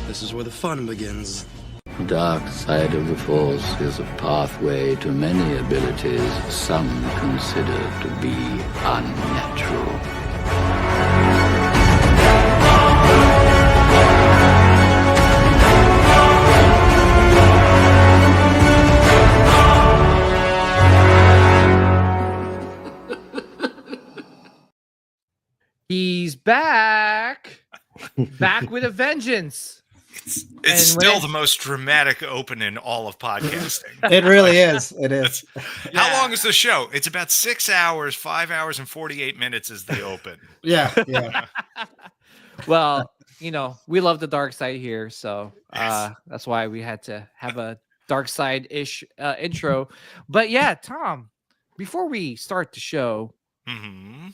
This is where the fun begins. The dark side of the Force is a pathway to many abilities some consider to be unnatural. He's back with a vengeance. It's still the most dramatic open in all of podcasting. It really is. It is. How long is the show? It's about 6 hours, 5 hours and 48 minutes is the open. Yeah. Well, we love the dark side here, so that's why we had to have a dark side-ish intro. But yeah, Tom, before we start the show, I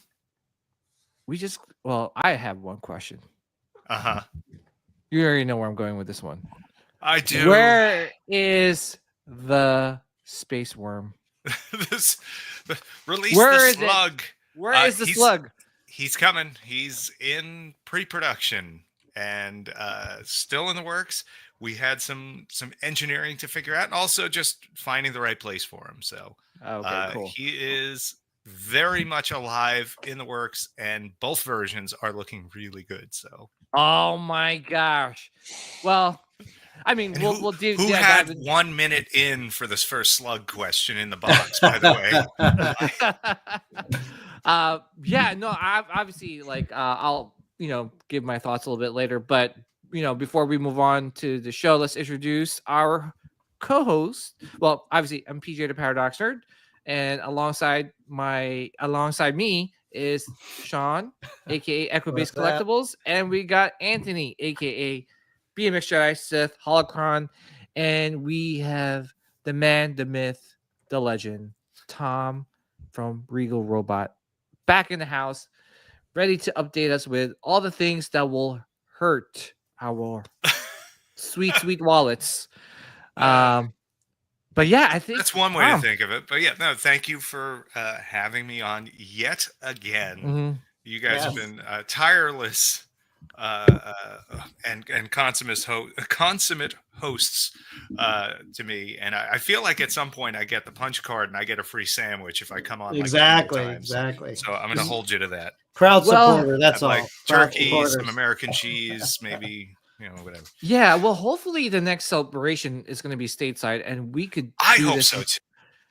have one question. You already know where I'm going with this one. I do. Where is the space worm? Release the slug. Where is the slug? He's coming. He's in pre-production and still in the works. We had some engineering to figure out, and also just finding the right place for him. So cool. He is very much alive, in the works, and both versions are looking really good. So. Oh my gosh! Well, I mean, we'll do. Who had 1 minute in for this first slug question in the box? By the way. Obviously, I'll give my thoughts a little bit later, but before we move on to the show, let's introduce our co-host. Well, obviously, I'm PJ the Paradox Nerd, and alongside me is Sean, aka Equibase Collectibles, and we got Anthony, aka BMX Jedi Sith Holocron, and we have the man, the myth, the legend, Tom from Regal Robot, back in the house, ready to update us with all the things that will hurt our sweet wallets. But yeah, I think that's one way to think of it. But yeah, no, thank you for having me on yet again. You guys have been tireless and consummate hosts to me. And I feel like at some point I get the punch card and I get a free sandwich if I come on. Exactly. So I'm going to hold you to that. Crowd supporter. That's all. Like turkey, some American cheese, maybe. Whatever. Yeah, well, hopefully the next celebration is going to be stateside, and we could. I hope so too.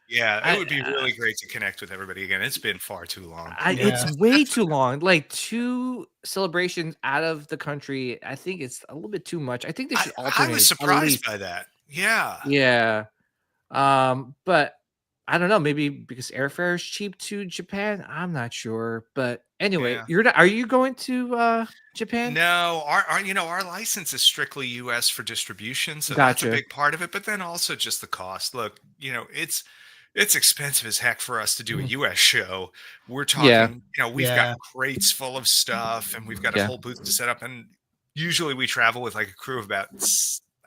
Yeah, it would be really great to connect with everybody again. It's been far too long. It's way too long. Like 2 celebrations out of the country. I think it's a little bit too much. I think they should alternate. I was surprised by that. Yeah. Yeah. But I don't know. Maybe because airfare is cheap to Japan. I'm not sure. But anyway, are you going to Japan? No, our license is strictly U.S. for distribution, so that's a big part of it. But then also just the cost. Look, it's expensive as heck for us to do a U.S. show. We're talking, we've got crates full of stuff, and we've got a whole booth to set up. And usually we travel with like a crew of about,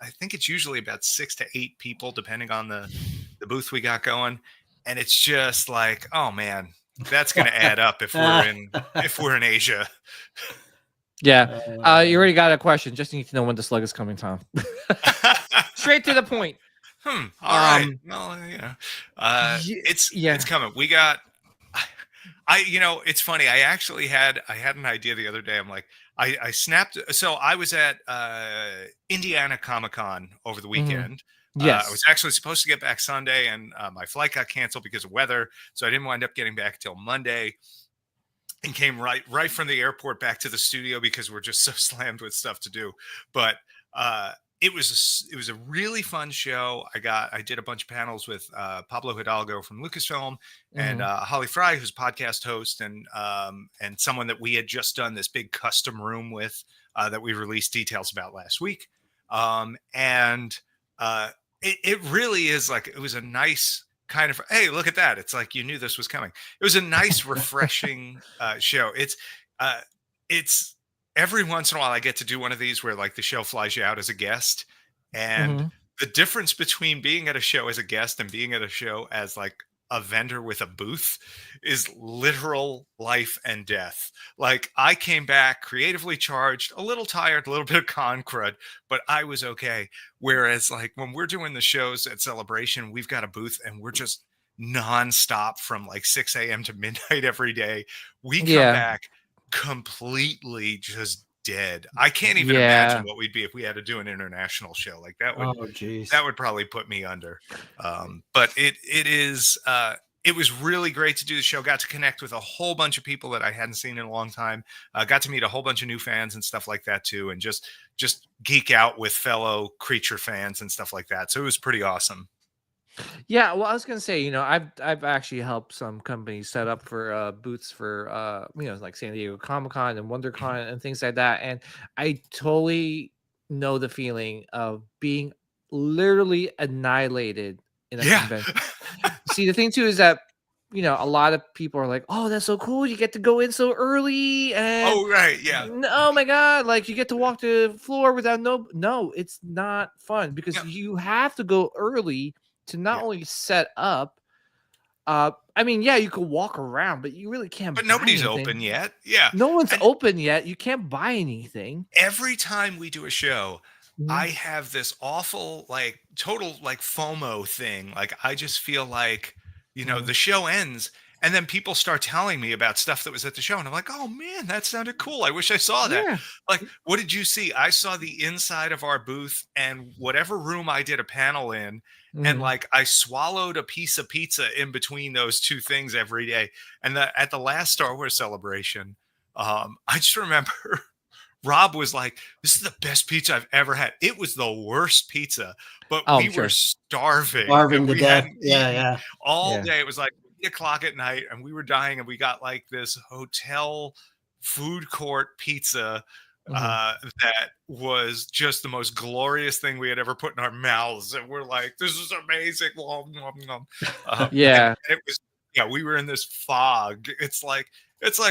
I think it's usually about 6 to 8 people, depending on the booth we got going. And it's just like, oh man, that's going to add up if we're in Asia. Yeah. You already got a question. Just need to know when the slug is coming, Tom. Straight to the point. All right. Well, it's coming. We got, it's funny. I actually had an idea the other day. I'm like, I snapped. So I was at Indiana Comic-Con over the weekend. Yes. I was actually supposed to get back Sunday, and my flight got canceled because of weather. So I didn't wind up getting back till Monday, and came right from the airport back to the studio because we're just so slammed with stuff to do. But it was a really fun show. I did a bunch of panels with Pablo Hidalgo from Lucasfilm and Holly Fry, who's a podcast host, and someone that we had just done this big custom room with that we released details about last week. It really is like, it was a nice kind of, hey, look at that. It's like you knew this was coming. It was a nice, refreshing show. It's every once in a while I get to do one of these where like the show flies you out as a guest, and the difference between being at a show as a guest and being at a show as like a vendor with a booth is literal life and death. Like, I came back creatively charged, a little tired, a little bit of con crud, but I was okay. Whereas, like, when we're doing the shows at Celebration, we've got a booth and we're just nonstop from like 6 a.m. to midnight every day. We come back completely just dead. I can't even imagine what we'd be if we had to do an international show. Like, that would that would probably put me under. But it was really great to do the show. Got to connect with a whole bunch of people that I hadn't seen in a long time. Got to meet a whole bunch of new fans and stuff like that too, and just geek out with fellow Creature fans and stuff like that. So it was pretty awesome. Yeah, well, I was gonna say, you know, I've actually helped some companies set up for booths for you know, like San Diego Comic-Con and WonderCon and things like that, and I totally know the feeling of being literally annihilated in a convention. See, the thing too is that, you know, a lot of people are like, "Oh, that's so cool! You get to go in so early." And oh my god, like you get to walk the floor without no, it's not fun because you have to go early to not only set up. I mean, yeah, you could walk around, but you really can't. But nobody's open yet. Yeah, no one's open yet. You can't buy anything. Every time we do a show, I have this awful, like, total, like, FOMO thing. Like, I just feel like, you know, the show ends and then people start telling me about stuff that was at the show. And I'm like, oh man, that sounded cool. I wish I saw that. Yeah. Like, what did you see? I saw the inside of our booth and whatever room I did a panel in. And like, I swallowed a piece of pizza in between those two things every day. And at the last Star Wars Celebration, I just remember Rob was like, "This is the best pizza I've ever had." It was the worst pizza, but we were starving to death. Yeah. All day. It was like 8 o'clock at night, and we were dying. And we got like this hotel food court pizza that was just the most glorious thing we had ever put in our mouths. And we're like, "This is amazing!" And it was. Yeah, we were in this fog. It's like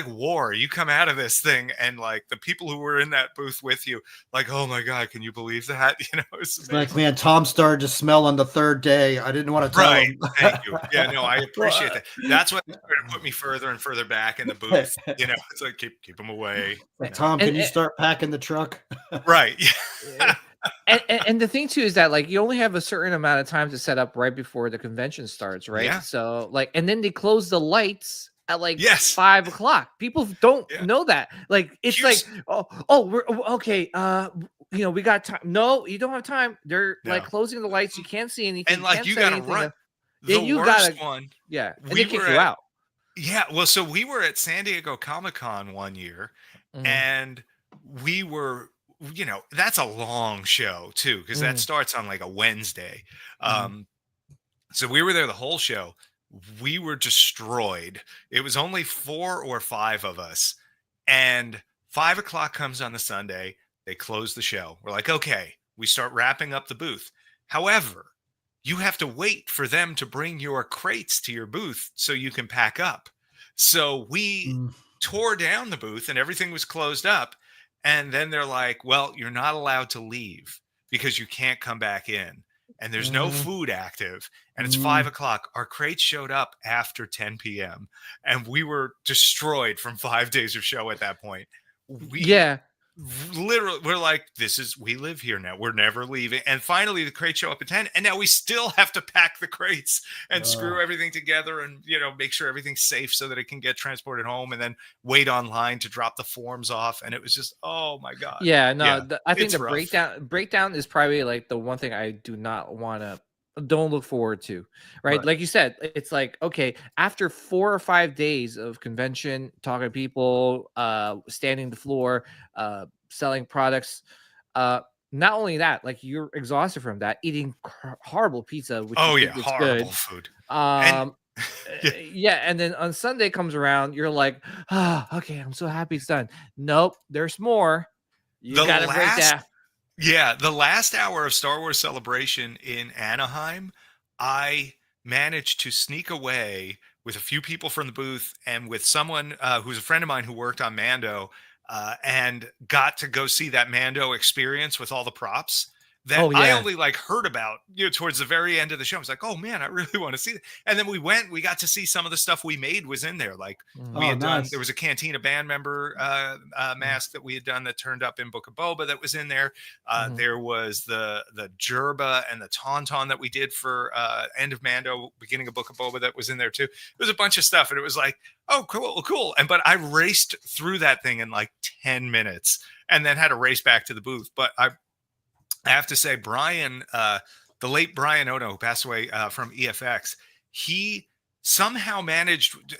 war. You come out of this thing and like the people who were in that booth with you, like, oh my God, can you believe that? You know, it's like, man, Tom started to smell on the third day. I didn't want to tell him. Thank you. Yeah, no, I appreciate that. That's what started to put me further and further back in the booth. You know, it's like, keep them away. Like, Tom, can you start packing the truck? Right. Yeah. And the thing too is that, like, you only have a certain amount of time to set up right before the convention starts, right? Yeah. So like, and then they close the lights at like 5 o'clock. People don't know that. Like, it's like, we're okay. You know, we got time. No, you don't have time. They're like closing the lights. You can't see anything. And like, you gotta run. The worst one. Yeah. And we they kick you out. Yeah. Well, so we were at San Diego Comic-Con one year, and we were, you know, that's a long show too, because that starts on like a Wednesday. So we were there the whole show. We were destroyed. It was only 4 or 5 of us. And 5 o'clock comes on the Sunday. They close the show. We're like, okay, we start wrapping up the booth. However, you have to wait for them to bring your crates to your booth so you can pack up. So we tore down the booth and everything was closed up. And then they're like, well, you're not allowed to leave because you can't come back in. And there's no food active. And it's 5 o'clock. Our crates showed up after 10 p.m. And we were destroyed from 5 days of show at that point. Literally, we're like, we live here now. We're never leaving. And finally, the crates show up at 10. And now we still have to pack the crates and screw everything together and, you know, make sure everything's safe so that it can get transported home and then wait online to drop the forms off. And it was just, oh my God. Yeah, no, I think the breakdown is probably like the one thing I don't look forward to, right? Like you said, it's like, okay, after 4 or 5 days of convention, talking to people, standing the floor, selling products, not only that, like, you're exhausted from that, eating horrible pizza, which horrible good food. And then on Sunday comes around, you're like, okay, I'm so happy it's done. Nope, there's more. You gotta break that. Yeah, the last hour of Star Wars Celebration in Anaheim, I managed to sneak away with a few people from the booth and with someone who's a friend of mine who worked on Mando, and got to go see that Mando experience with all the props. that Oh I yeah. only like heard about, towards the very end of the show. I was like, oh man, I really want to see it. And then we got to see some of the stuff we made was in there. Like we Mhm. Oh, had done, nice. there was a Cantina band member mask that we had done that turned up in Book of Boba that was in there. Mhm. There was the Jerba and the Tauntaun that we did for End of Mando, beginning of Book of Boba that was in there too. There was a bunch of stuff, and it was like, oh, cool. And but I raced through that thing in like 10 minutes and then had to race back to the booth. But I have to say, Brian, the late Brian Ono, who passed away from EFX, he somehow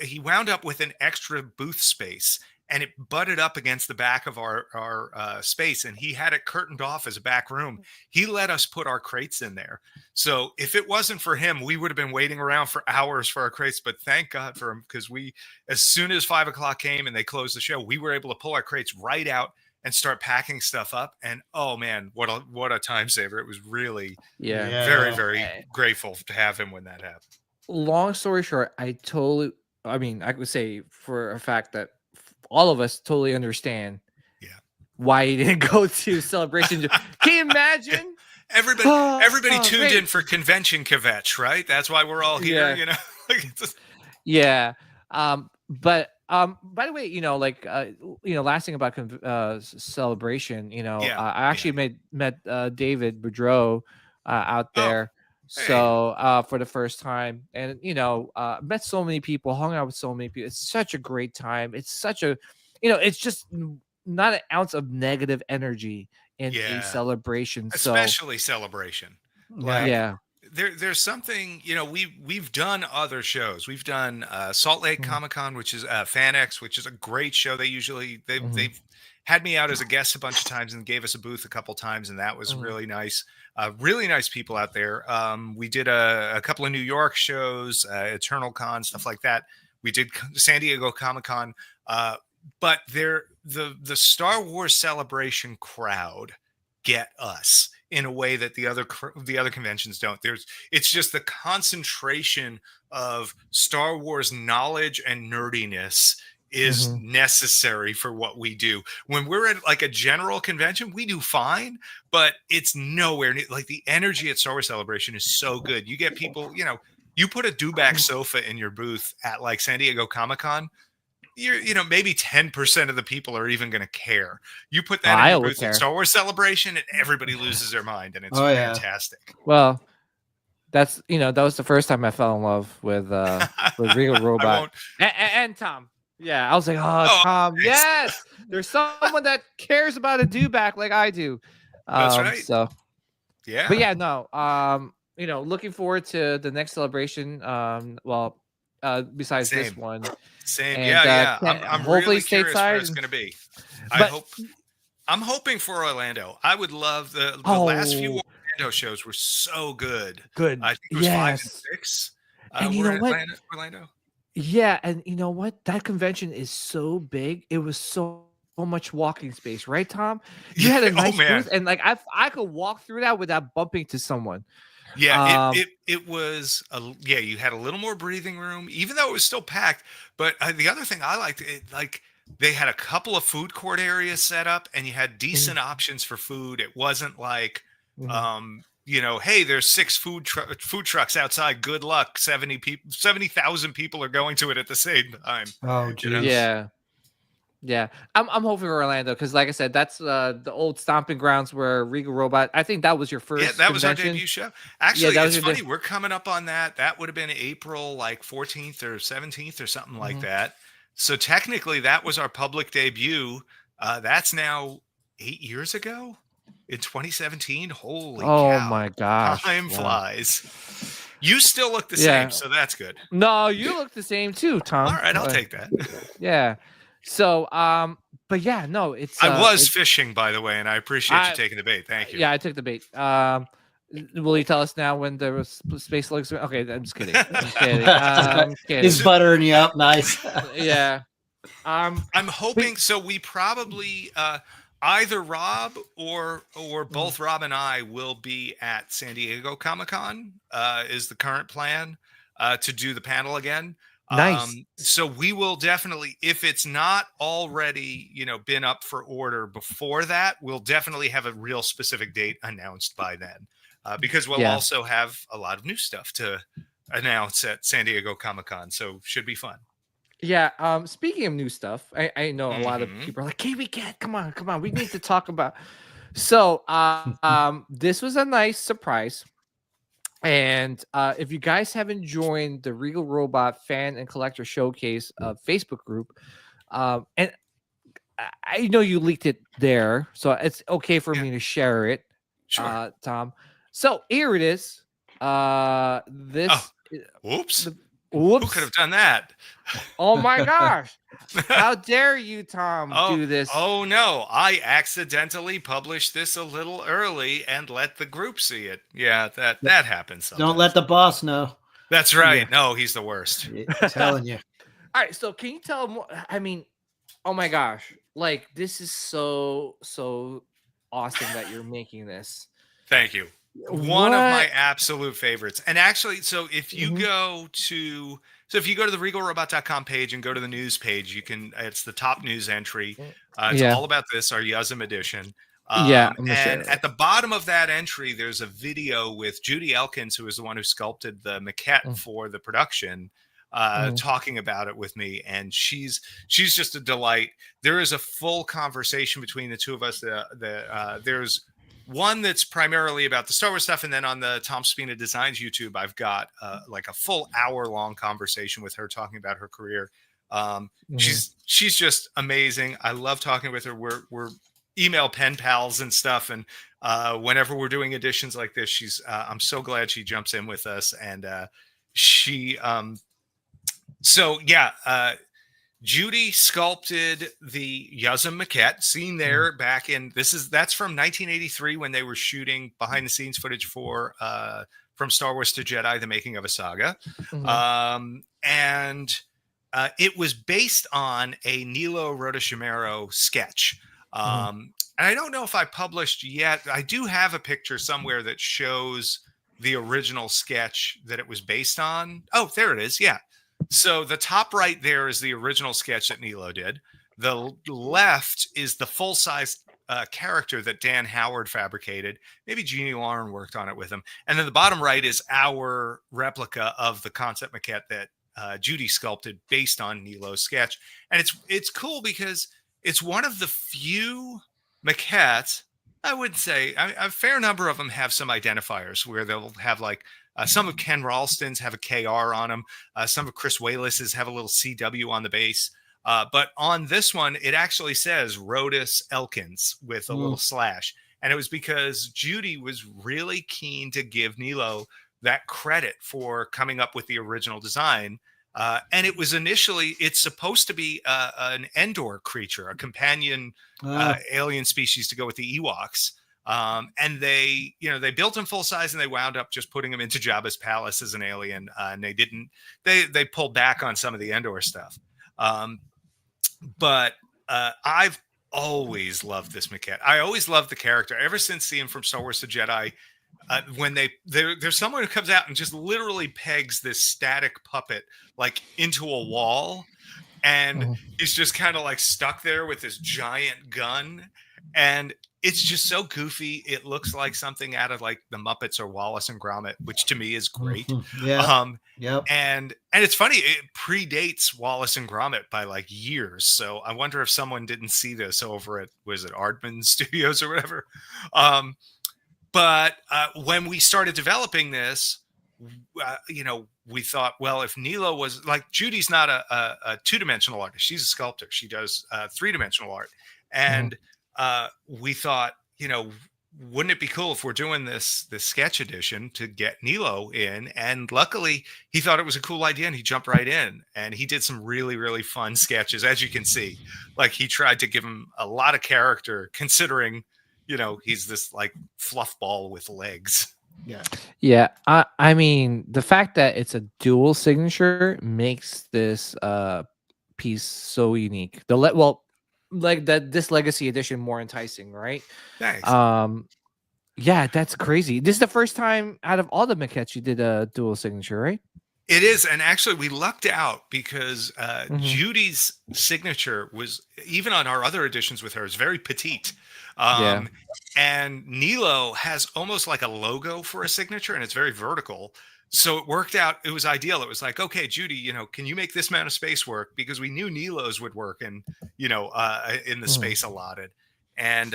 he wound up with an extra booth space, and it butted up against the back of our space, and he had it curtained off as a back room. He let us put our crates in there. So if it wasn't for him, we would have been waiting around for hours for our crates, but thank God for him, because as soon as 5 o'clock came and they closed the show, we were able to pull our crates right out and start packing stuff up. And oh man, what a time saver. It was really Yeah. very, very grateful to have him when that happened. Long story short, I would say for a fact that all of us totally understand why he didn't go to Celebration. Can you imagine? Everybody tuned great. in for convention kvetch, right? That's why we're all here, Yeah. But by the way, last thing about Celebration, I actually met David Boudreau out there. So for the first time, and met so many people, hung out with so many people. It's such a great time. It's such a, it's just not an ounce of negative energy in a celebration. Especially Celebration. Yeah. There's something, we've done other shows. We've done Salt Lake Comic-Con, which is FanX, which is a great show. They've had me out as a guest a bunch of times and gave us a booth a couple times, and that was really nice. Really nice people out there. We did a couple of New York shows, Eternal Con, stuff like that. We did San Diego Comic-Con, but the Star Wars Celebration crowd get us in a way that the other conventions don't. It's just the concentration of Star Wars knowledge and nerdiness is necessary for what we do. When we're at like a general convention, we do fine, but it's nowhere near, like, the energy at Star Wars Celebration is so good. You get people, you put a dewback sofa in your booth at like San Diego Comic-Con, maybe 10% of the people are even going to care. You put that in your booth at Star Wars Celebration and everybody loses their mind, and it's fantastic. Well, that's, that was the first time I fell in love with Regal Robot and Tom. Yeah, I was like, Tom, yes, there's someone that cares about a dewback like I do. That's right. So, yeah, but yeah, no, looking forward to the next celebration. Besides this one, and, I'm hopefully really curious stateside. Where it's going to be. I'm hoping for Orlando. I would love the last few Orlando shows were so good. I think it was 5 and 6. And you know what? Orlando. Yeah, and you know what? That convention is so big. It was so much walking space, right, Tom? You had a nice booth, and like I could walk through that without bumping to someone. Yeah, it was you had a little more breathing room, even though it was still packed. But the other thing I liked, they had a couple of food court areas set up, and you had decent options for food. It wasn't like hey, there's 6 food trucks outside. Good luck. 70,000 people are going to it at the same time. Oh, geez. Yeah. I'm hoping for Orlando because, like I said, that's the old stomping grounds where Regal Robot. I think that was your first. Yeah, that convention. Was our debut show. Actually, that it's funny. We're coming up on that. That would have been April 14th or 17th or something like that. So technically, that was our public debut. That's now 8 years ago. In 2017, holy cow. Oh my gosh. Time flies. You still look the same, so that's good. No, you look the same too, Tom. All right, I'll take that. Yeah. So, but yeah, no, it's. I was fishing, by the way, and I appreciate you taking the bait. Thank you. Yeah, I took the bait. Will you tell us now when there was space looks? Okay, I'm just kidding. I'm kidding. He's buttering you up, nice. Yeah. I'm hoping so. We probably either Rob or both Rob and I will be at San Diego Comic-Con. Is the current plan to do the panel again. Nice. So we will definitely, if it's not already, been up for order before that, we'll definitely have a real specific date announced by then, because we'll also have a lot of new stuff to announce at San Diego Comic-Con. So should be fun. Yeah. Speaking of new stuff, I know a lot of people are like, "Hey, come on, we need to talk about." So, this was a nice surprise. And if you guys haven't joined the Regal Robot Fan and Collector Showcase Facebook group, and I know you leaked it there, so it's okay for me to share it, Sure. Tom. So here it is. This. Whoops. Whoops. Who could have done that? Oh my gosh. How dare you, Tom, do this? Oh no, I accidentally published this a little early and let the group see it. Yeah, that happens sometimes. Don't let the boss know. That's right. Yeah. No, he's the worst. I'm telling you. All right, so can you tell him? I mean, oh my gosh, like this is so awesome that you're making this. Thank you. One of my absolute favorites. And actually, so if you go to the regalrobot.com page and go to the news page, it's the top news entry. It's all about this, our Yuzum edition. And at the bottom of that entry, there's a video with Judy Elkins, who is the one who sculpted the maquette for the production, talking about it with me. And she's just a delight. There is a full conversation between the two of us. There's one that's primarily about the Star Wars stuff, and then on the Tom Spina Designs YouTube, I've got like a full hour-long conversation with her talking about her career. She's just amazing. I love talking with her. We're email pen pals and stuff, and whenever we're doing editions like this, I'm so glad she jumps in with us. And Judy sculpted the Yuzum maquette seen there back in that's from 1983 when they were shooting behind the scenes footage for From Star Wars to Jedi, The Making of a Saga. It was based on a Nilo Rodashimero sketch. And I don't know if I published yet. I do have a picture somewhere that shows the original sketch that it was based on. Oh, there it is. Yeah. So the top right there is the original sketch that Nilo did. The left is the full-size character that Dan Howard fabricated. Maybe Jeannie Lauren worked on it with him. And then the bottom right is our replica of the concept maquette that Judy sculpted based on Nilo's sketch. And it's cool because it's one of the few maquettes, I would say, a fair number of them have some identifiers where they'll have like some of Ken Ralston's have a KR on them. Some of Chris Wayless's have a little CW on the base. But on this one, it actually says Rodus Elkins with a little slash. And it was because Judy was really keen to give Nilo that credit for coming up with the original design. And it was it's supposed to be an Endor creature, a companion alien species to go with the Ewoks. And they built him full size, and they wound up just putting him into Jabba's palace as an alien. And they pulled back on some of the Endor stuff. But I've always loved this maquette. I always loved the character ever since seeing From Star Wars to Jedi. When there's someone who comes out and just literally pegs this static puppet like into a wall, and he's just kind of like stuck there with this giant gun, and it's just so goofy. It looks like something out of like the Muppets or Wallace and Gromit, which to me is great. And it's funny, it predates Wallace and Gromit by like years. So I wonder if someone didn't see this over at, was it Aardman Studios or whatever? But when we started developing this, we thought, well, if Nilo was like, Judy's not a two-dimensional artist. She's a sculptor. She does three-dimensional art. And we thought, wouldn't it be cool if we're doing this sketch edition to get Nilo in? And luckily, he thought it was a cool idea, and he jumped right in. And he did some really, really fun sketches, as you can see. Like, he tried to give him a lot of character, considering he's this like fluff ball with legs. Yeah. I mean, the fact that it's a dual signature makes this piece so unique. This legacy edition more enticing, right? Thanks. Yeah, that's crazy. This is the first time out of all the maquettes you did a dual signature, right? It is, and actually we lucked out because Mhm. Judy's signature was, even on our other editions with her, is very petite. Yeah. Um, and Nilo has almost like a logo for a signature, and it's very vertical. So it worked out. It was ideal. It was like, okay, Judy, can you make this amount of space work? Because we knew Nilo's would work in the Mhm. space allotted, and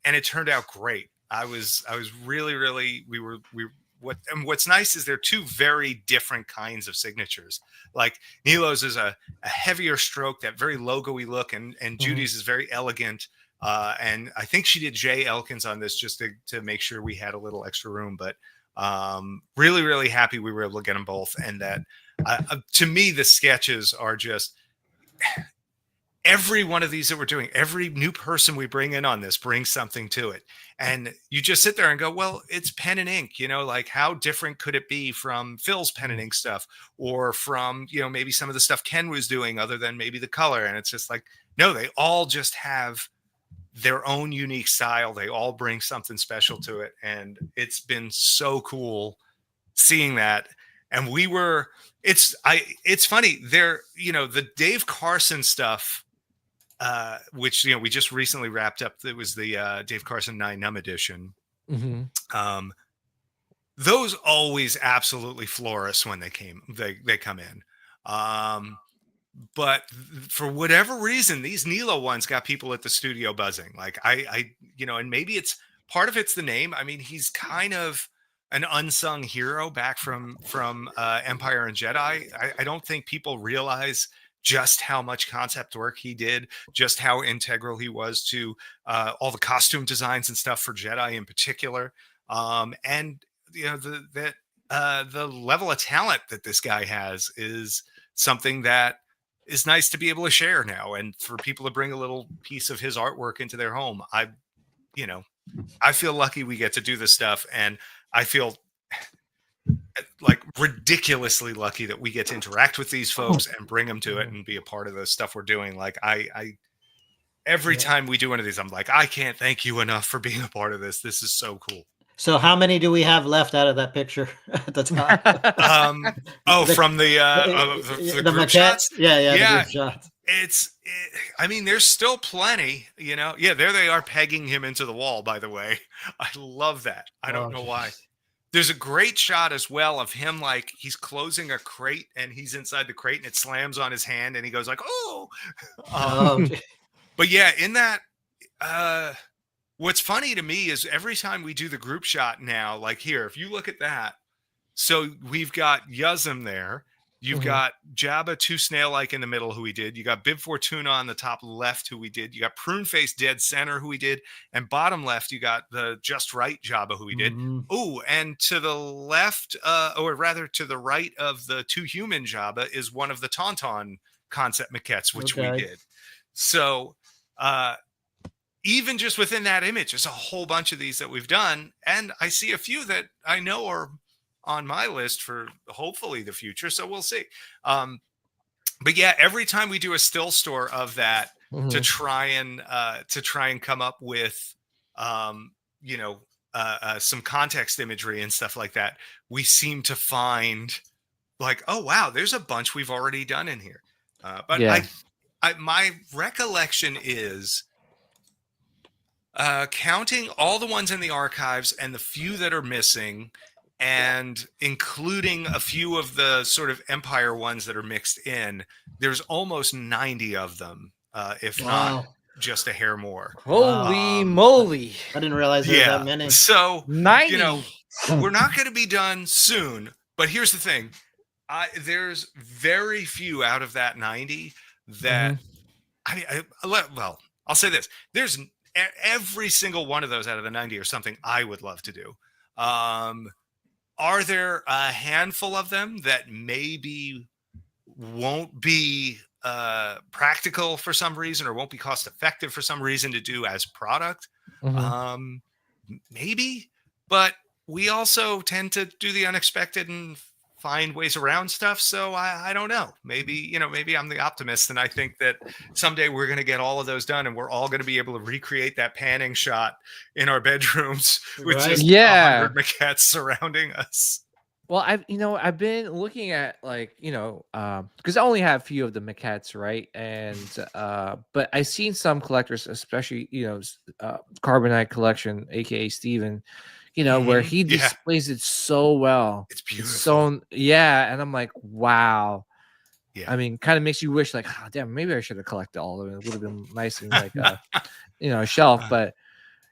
it turned out great. I was really, really, what's nice is they're two very different kinds of signatures. Like Nilo's is a heavier stroke, that very logo-y look, and Mhm. Judy's is very elegant. And I think she did Jay Elkins on this just to make sure we had a little extra room. But really, really happy we were able to get them both. And that, to me, the sketches are just, every one of these that we're doing, every new person we bring in on this brings something to it. And you just sit there and go, well, it's pen and ink, like how different could it be from Phil's pen and ink stuff, or from, maybe some of the stuff Ken was doing other than maybe the color. And it's just like, no, they all just have their own unique style. They all bring something special to it. And it's been so cool seeing that. And it's funny there, the Dave Carson stuff, which we just recently wrapped up. It was the Dave Carson 9 Numb edition. Mhm. Those always absolutely floor us when they come in. But for whatever reason, these Nilo ones got people at the studio buzzing. Like and maybe it's part of it's the name. I mean, he's kind of an unsung hero back from Empire and Jedi. I don't think people realize just how much concept work he did, just how integral he was to all the costume designs and stuff for Jedi in particular. And the level of talent that this guy has is something that is nice to be able to share now, and for people to bring a little piece of his artwork into their home. I feel lucky we get to do this stuff, and I feel like ridiculously lucky that we get to interact with these folks and bring them to it and be a part of the stuff we're doing. Like I every time we do one of these, I'm like, I can't thank you enough for being a part of this. This is so cool. So how many do we have left out of that picture at the top? From the group maquette? shots? Yeah, Yeah. the group shots. I mean, there's still plenty, Yeah, there they are pegging him into the wall, by the way. I love that. I don't know why. There's a great shot as well of him, like he's closing a crate and he's inside the crate and it slams on his hand and he goes like, oh. But yeah, in that, what's funny to me is every time we do the group shot now, like here, if you look at that, so we've got Yuzum there. You've got Jabba 2 Snail-like in the middle, who we did. You got Bib Fortuna on the top left, who we did. You got Prune Face dead center, who we did. And bottom left, you got the just right Jabba, who we did. Oh, and to the left, or rather to the right of the 2 human Jabba is one of the Tauntaun concept maquettes, which we did. So even just within that image, there's a whole bunch of these that we've done. And I see a few that I know are on my list for hopefully the future. So we'll see. But yeah, every time we do a still store of that to try and come up with, some context imagery and stuff like that, we seem to find like, oh, wow, there's a bunch we've already done in here. But yeah. My recollection is counting all the ones in the archives and the few that are missing, and including a few of the sort of Empire ones that are mixed in, there's almost 90 of them, if not just a hair more. Holy moly. I didn't realize there were that many. So, 90. We're not going to be done soon, but here's the thing. There's very few out of that 90 that, I'll say this. There's every single one of those out of the 90 or something I would love to do. Are there a handful of them that maybe won't be practical for some reason, or won't be cost effective for some reason to do as product? Maybe, but we also tend to do the unexpected and find ways around stuff. So I don't know. Maybe I'm the optimist, and I think that someday we're going to get all of those done, and we're all going to be able to recreate that panning shot in our bedrooms with just 100 maquettes surrounding us. Well, I've been looking at like, because I only have a few of the maquettes, right? And but I've seen some collectors, especially Carbonite Collection, aka Steven, where he Yeah, displays it so well. it's It's beautiful. so yeah, and I'm like, wow. Yeah. I mean, kind of makes you wish, like, oh, damn, maybe I should have collected all of it. It would have been nice and like a shelf. But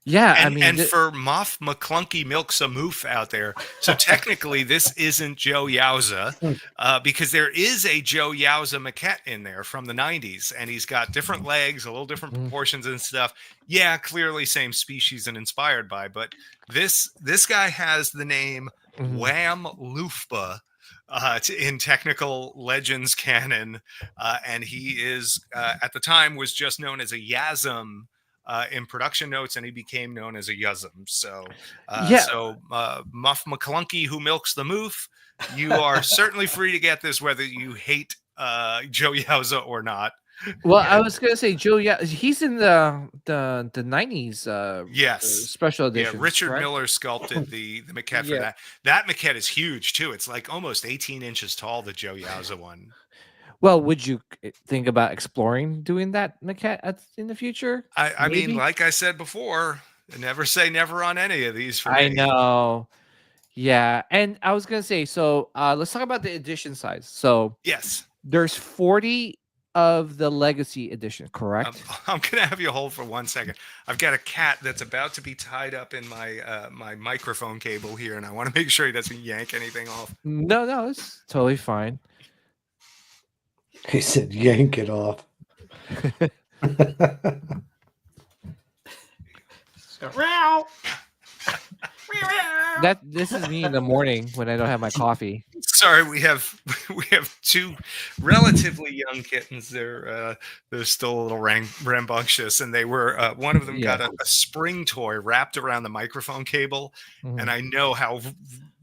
yeah, I mean, And for Moff McClunky Milks a Moof out there, so technically this isn't Joe Yowza, because there is a Joe Yowza maquette in there from the 90s, and he's got different legs, a little different proportions and stuff. Yeah, clearly same species and inspired by, but this guy has the name Wham Loofba in technical legends canon, and he is at the time was just known as a Yazm in production notes, and he became known as a Yuzum. So, Muff McClunky, who milks the moof, you are certainly free to get this, whether you hate Joe Yowza or not. Well, I was gonna say Joe. Yeah, he's in the '90s. Yes, special edition. Yeah, Richard correct? Miller sculpted the maquette for that. That maquette is huge too. It's like almost 18 inches tall. The Joe Yowza one. Well, would you think about exploring doing that maquette in the future? I mean, like I said before, never say never on any of these. For I me. know. Yeah, and I was gonna say, so let's talk about the edition size. So yes, there's 40 of the Legacy edition, correct? I'm gonna have you hold for 1 second. I've got a cat that's about to be tied up in my my microphone cable here, and I want to make sure he doesn't yank anything off. No, it's totally fine. He said, "Yank it off." This is me in the morning when I don't have my coffee. Sorry, we have two relatively young kittens. They're still a little rambunctious, and they were one of them got a spring toy wrapped around the microphone cable, and I know how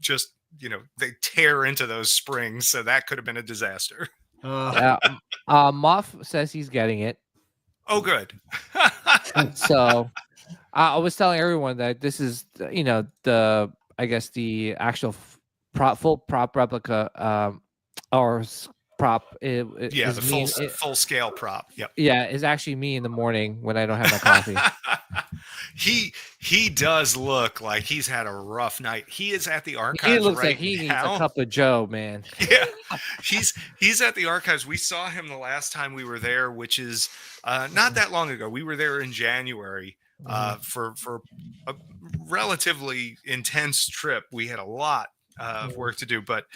just they tear into those springs, so that could have been a disaster. Moff says he's getting it. Oh, good. So I was telling everyone that this is the I guess the actual full prop replica or prop the full scale prop. Yep. Yeah, is actually me in the morning when I don't have my coffee. He does look like he's had a rough night. He is at the archives. He looks like he needs a cup of Joe, man. Yeah, he's at the archives. We saw him the last time we were there, which is not that long ago. We were there in January for a relatively intense trip. We had a lot of work to do, but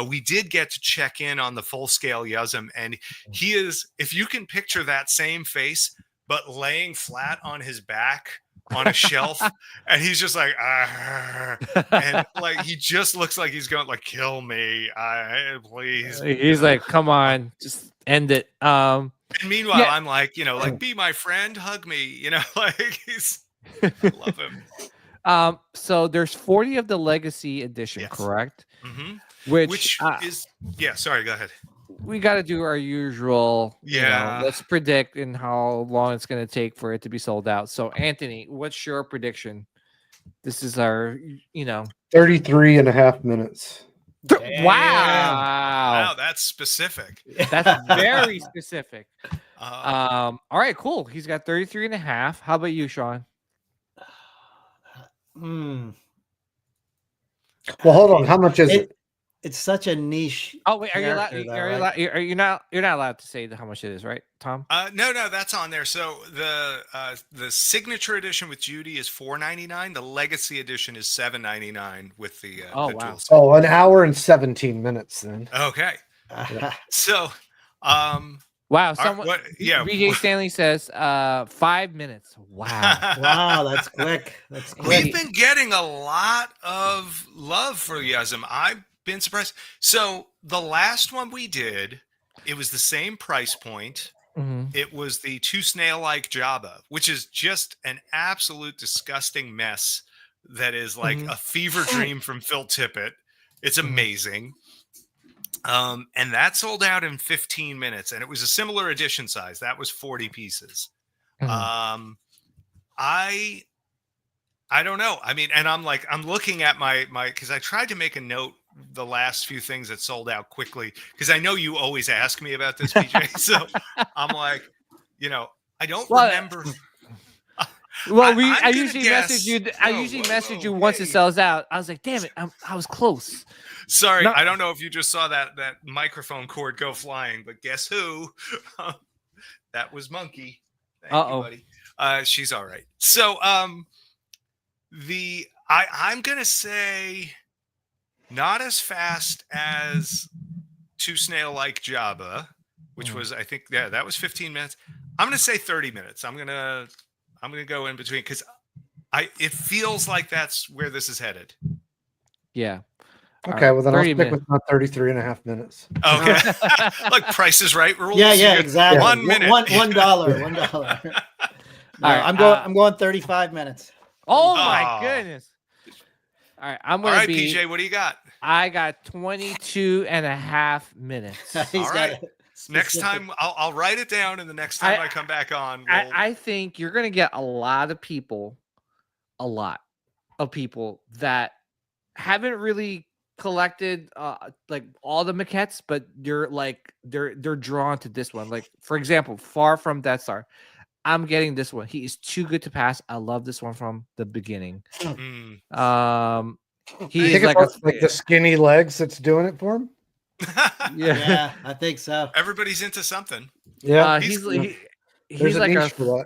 we did get to check in on the full scale Yuzum, and he is, if you can picture that same face, but laying flat on his back on a shelf, and he's just like, and like he just looks like he's going like, kill me, please. He's like, come on, just end it. And meanwhile, I'm like, like, be my friend, hug me, like I love him. So there's 40 of the Legacy edition, correct? Mm-hmm. Which is, sorry, go ahead. We got to do our usual, let's predict and how long it's going to take for it to be sold out. So, Anthony, what's your prediction? This is our, 33 and a half minutes. Wow. That's specific. That's very specific. All right, cool. He's got 33 and a half. How about you, Sean? Well, hold on. How much is it? It's such a niche. Oh wait, are you allowed? You're not allowed to say how much it is, right, Tom? No, that's on there. So the signature edition with Judy is $4.99. The Legacy edition is $7.99 with the dual. Oh, an hour and 17 minutes then. Okay. So, wow. Someone, BJ Stanley says 5 minutes. Wow. Wow, that's quick. That's quick. We've been getting a lot of love for Yuzum. I've been surprised. So the last one we did, it was the same price point. It was the two snail-like Jabba, which is just an absolute disgusting mess that is like a fever dream from Phil Tippett. It's amazing. And that sold out in 15 minutes, and it was a similar edition size. That was 40 pieces. I don't know. I mean, and I'm looking at my because I tried to make a note the last few things that sold out quickly, because I know you always ask me about this, PJ. So I'm like, I don't remember. Well, I'm I gonna usually guess- message you. I usually message you whoa, once it hey. sells out. I was like, damn it, I was close. Sorry, No. I don't know if you just saw that microphone cord go flying, but guess who? That was Monkey. Thank you, buddy. She's all right. So I'm gonna say not as fast as Two Snail Like Jabba, which was, I think, that was 15 minutes. I'm gonna say 30 minutes. I'm gonna go in between, because it feels like that's where this is headed. Yeah. Okay, well then I'll 30 stick with my 33 and a half minutes. Okay. Like Price is Right rules. Yeah, exactly. 1 minute. $1. $1. No, right, I'm going 35 minutes. Oh my goodness. All right, I'm All gonna right, be. PJ, what do you got? I got 22 and a half minutes. He's All got right. it Next specific. time, I'll write it down, and the next time I come back on, I think you're gonna get a lot of people that haven't really collected like all the maquettes, but you're like they're drawn to this one. Like, for example, Far From Death Star. I'm getting this one. He is too good to pass. I love this one from the beginning. He is like the skinny legs that's doing it for him. Yeah, I think so. Everybody's into something. Yeah, he's there's like niche for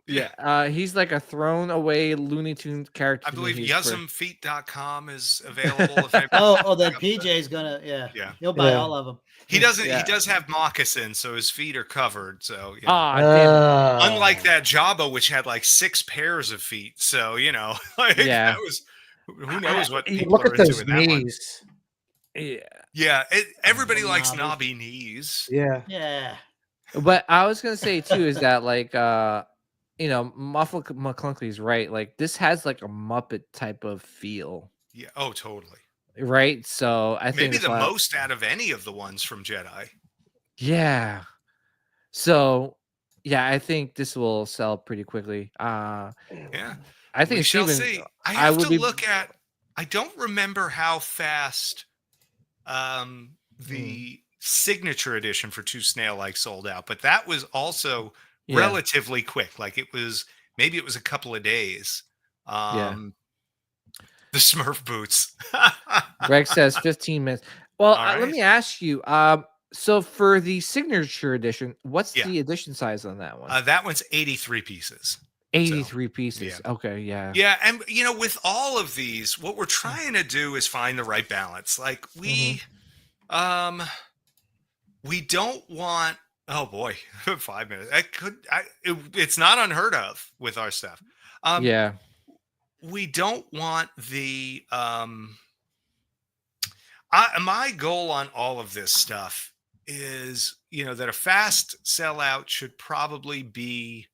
that. He's like a thrown away Looney Tunes character. I believe YuzumFeet.com is available. If Then PJ's gonna, he'll buy all of them. He doesn't. He does have moccasins, so his feet are covered. So unlike that Jabba, which had like 6 pairs of feet. So that was, who knows what people look are at those into in that knees. one. Yeah. Everybody likes knobby knees. Yeah. But I was gonna say too is that like Muffle McClunky's right. Like this has like a Muppet type of feel. Yeah. Oh, totally. Right. So I think maybe the most out of any of the ones from Jedi. Yeah. So I think this will sell pretty quickly. Yeah. I think we shall Steven, see. I have to look at. I don't remember how fast the signature edition for Two Snail Like sold out, but that was also relatively quick. Like it was a couple of days. The Smurf boots. Greg says 15 minutes. Well, right. Let me ask you. So for the signature edition, what's the edition size on that one? That one's 83 pieces. 83 pieces. Yeah. Okay, yeah. Yeah, and with all of these, what we're trying to do is find the right balance. Like we don't want. Oh boy, 5 minutes. It's not unheard of with our stuff. We don't want the. My goal on all of this stuff is, that a fast sellout should probably be,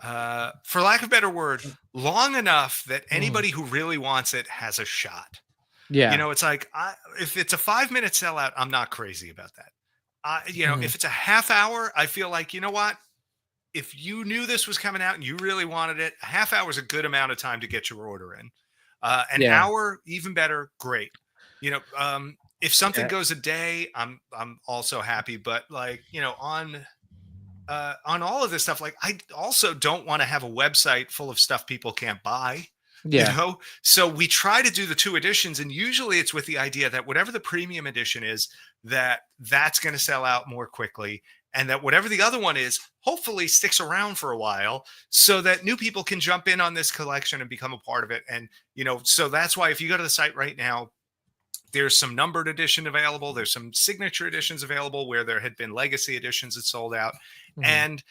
for lack of a better word, long enough that anybody who really wants it has a shot. Yeah. It's like, if it's a 5-minute sellout, I'm not crazy about that. If it's a half hour, I feel like, you know what? If you knew this was coming out and you really wanted it, a half hour is a good amount of time to get your order in. An hour, even better. Great. If something goes a day, I'm also happy. But like, on all of this stuff, like I also don't want to have a website full of stuff people can't buy. So we try to do the 2 editions, and usually it's with the idea that whatever the premium edition is, that's going to sell out more quickly, and that whatever the other one is, hopefully sticks around for a while, so that new people can jump in on this collection and become a part of it. And so that's why if you go to the site right now, there's some numbered edition available. There's some signature editions available where there had been legacy editions that sold out. And,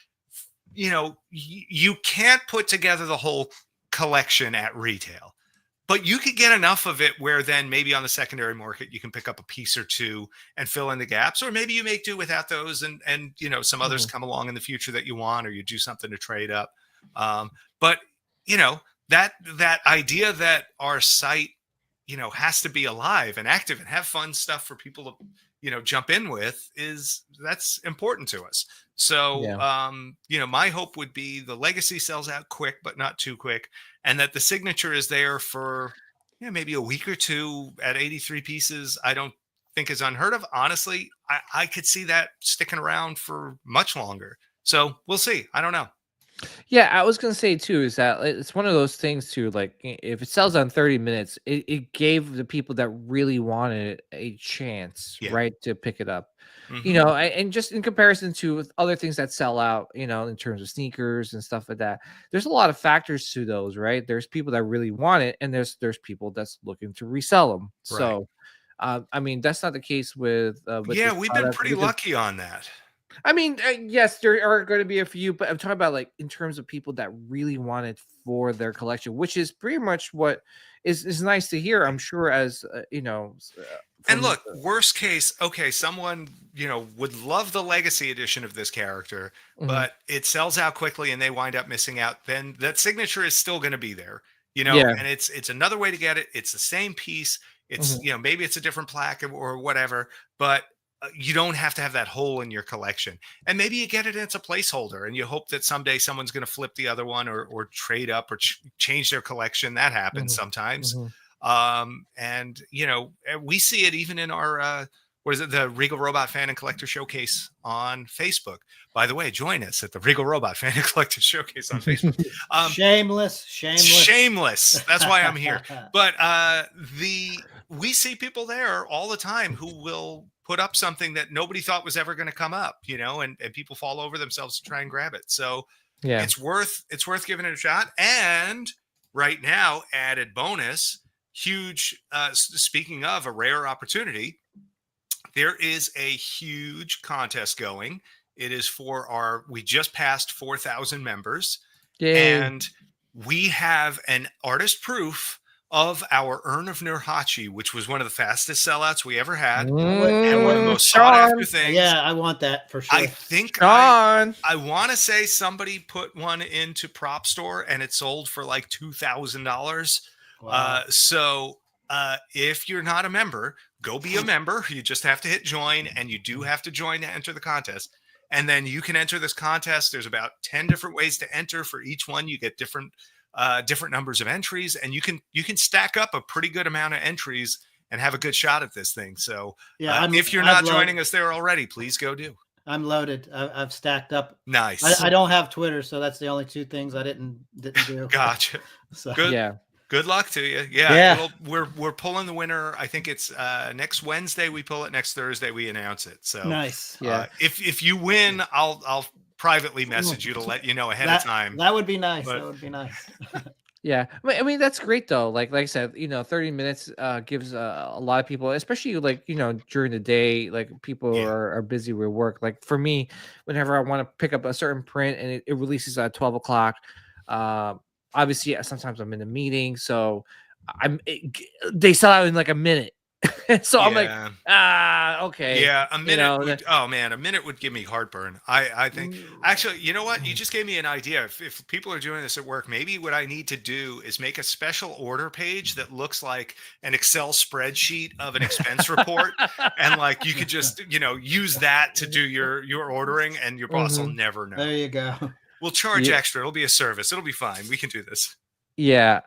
you can't put together the whole collection at retail, but you could get enough of it where then maybe on the secondary market, you can pick up a piece or 2 and fill in the gaps, or maybe you make do without those. And some others come along in the future that you want, or you do something to trade up. But that idea that our site, has to be alive and active and have fun stuff for people to, jump in with, that's important to us. So, my hope would be the legacy sells out quick, but not too quick. And that the signature is there for, maybe a week or two at 83 pieces, I don't think is unheard of. Honestly, I could see that sticking around for much longer. So we'll see. I don't know. Yeah, I was gonna say too is that it's one of those things too. Like if it sells on 30 minutes, it gave the people that really wanted it a chance, Yeah. right, to pick it up. Mhm. And just in comparison to with other things that sell out, in terms of sneakers and stuff like that, there's a lot of factors to those, right? There's people that really want it, and there's people that's looking to resell them. Right. So, I mean, that's not the case with Yeah, this we've been product pretty because lucky on that. I mean, yes, there are going to be a few, but I'm talking about like in terms of people that really want it for their collection, which is pretty much what is nice to hear. I'm sure, as And from look, worst case, okay, someone, would love the legacy edition of this character, Mhm. but it sells out quickly and they wind up missing out, then that signature is still going to be there, Yeah. and it's another way to get it. It's the same piece. It's, Mhm. maybe it's a different plaque or whatever, but you don't have to have that hole in your collection. And maybe you get it and it's a placeholder and you hope that someday someone's going to flip the other one or trade up or change their collection. That happens Mhm. sometimes. Mhm. And we see it even in our what is it, the Regal Robot Fan and Collector Showcase on Facebook. By the way, join us at the Regal Robot Fan and Collector Showcase on Facebook. Shameless. Shameless. That's why I'm here. But we see people there all the time who will put up something that nobody thought was ever going to come up, and people fall over themselves to try and grab it. So Yeah. it's worth giving it a shot. And right now, added bonus, huge. Speaking of a rare opportunity, there is a huge contest going. It is for we just passed 4,000 members, Yay. and we have an artist proof of our Urn of Nurhachi, which was one of the fastest sellouts we ever had, and one of the most sought after things. Yeah, I want that for sure. I think Sean. I want to say somebody put one into Prop Store and it sold for like $2,000. Wow. So if you're not a member, go be a member. You just have to hit join, and you do have to join to enter the contest. And then you can enter this contest. There's about 10 different ways to enter. For each one, you get different numbers of entries, and you can stack up a pretty good amount of entries and have a good shot at this thing. So Yeah, if you're not joining us there already, please go do. I'm loaded. I've stacked up. Nice. I don't have Twitter, so that's the only two things I didn't do. Gotcha. So, Good. Yeah. Good luck to you. Yeah. We're pulling the winner. I think it's next Wednesday we pull it. Next Thursday we announce it. So nice. Yeah. If you win, I'll privately message you to let you know ahead of time. That would be nice. But- That would be nice. Yeah, I mean that's great though. Like I said, 30 minutes gives a lot of people, especially like during the day, like people Yeah. are busy with work. Like for me, whenever I want to pick up a certain print and it releases at 12 o'clock, obviously sometimes I'm in a meeting, so they sell out in like a minute. So I'm like, okay. Yeah, a minute. know, Oh man, a minute would give me heartburn. I think actually, you know what? You just gave me an idea. If people are doing this at work, maybe what I need to do is make a special order page that looks like an Excel spreadsheet of an expense report, and like you could just use that to do your ordering, and your boss will never know. There you go. We'll charge extra. It'll be a service. It'll be fine. We can do this. Yeah.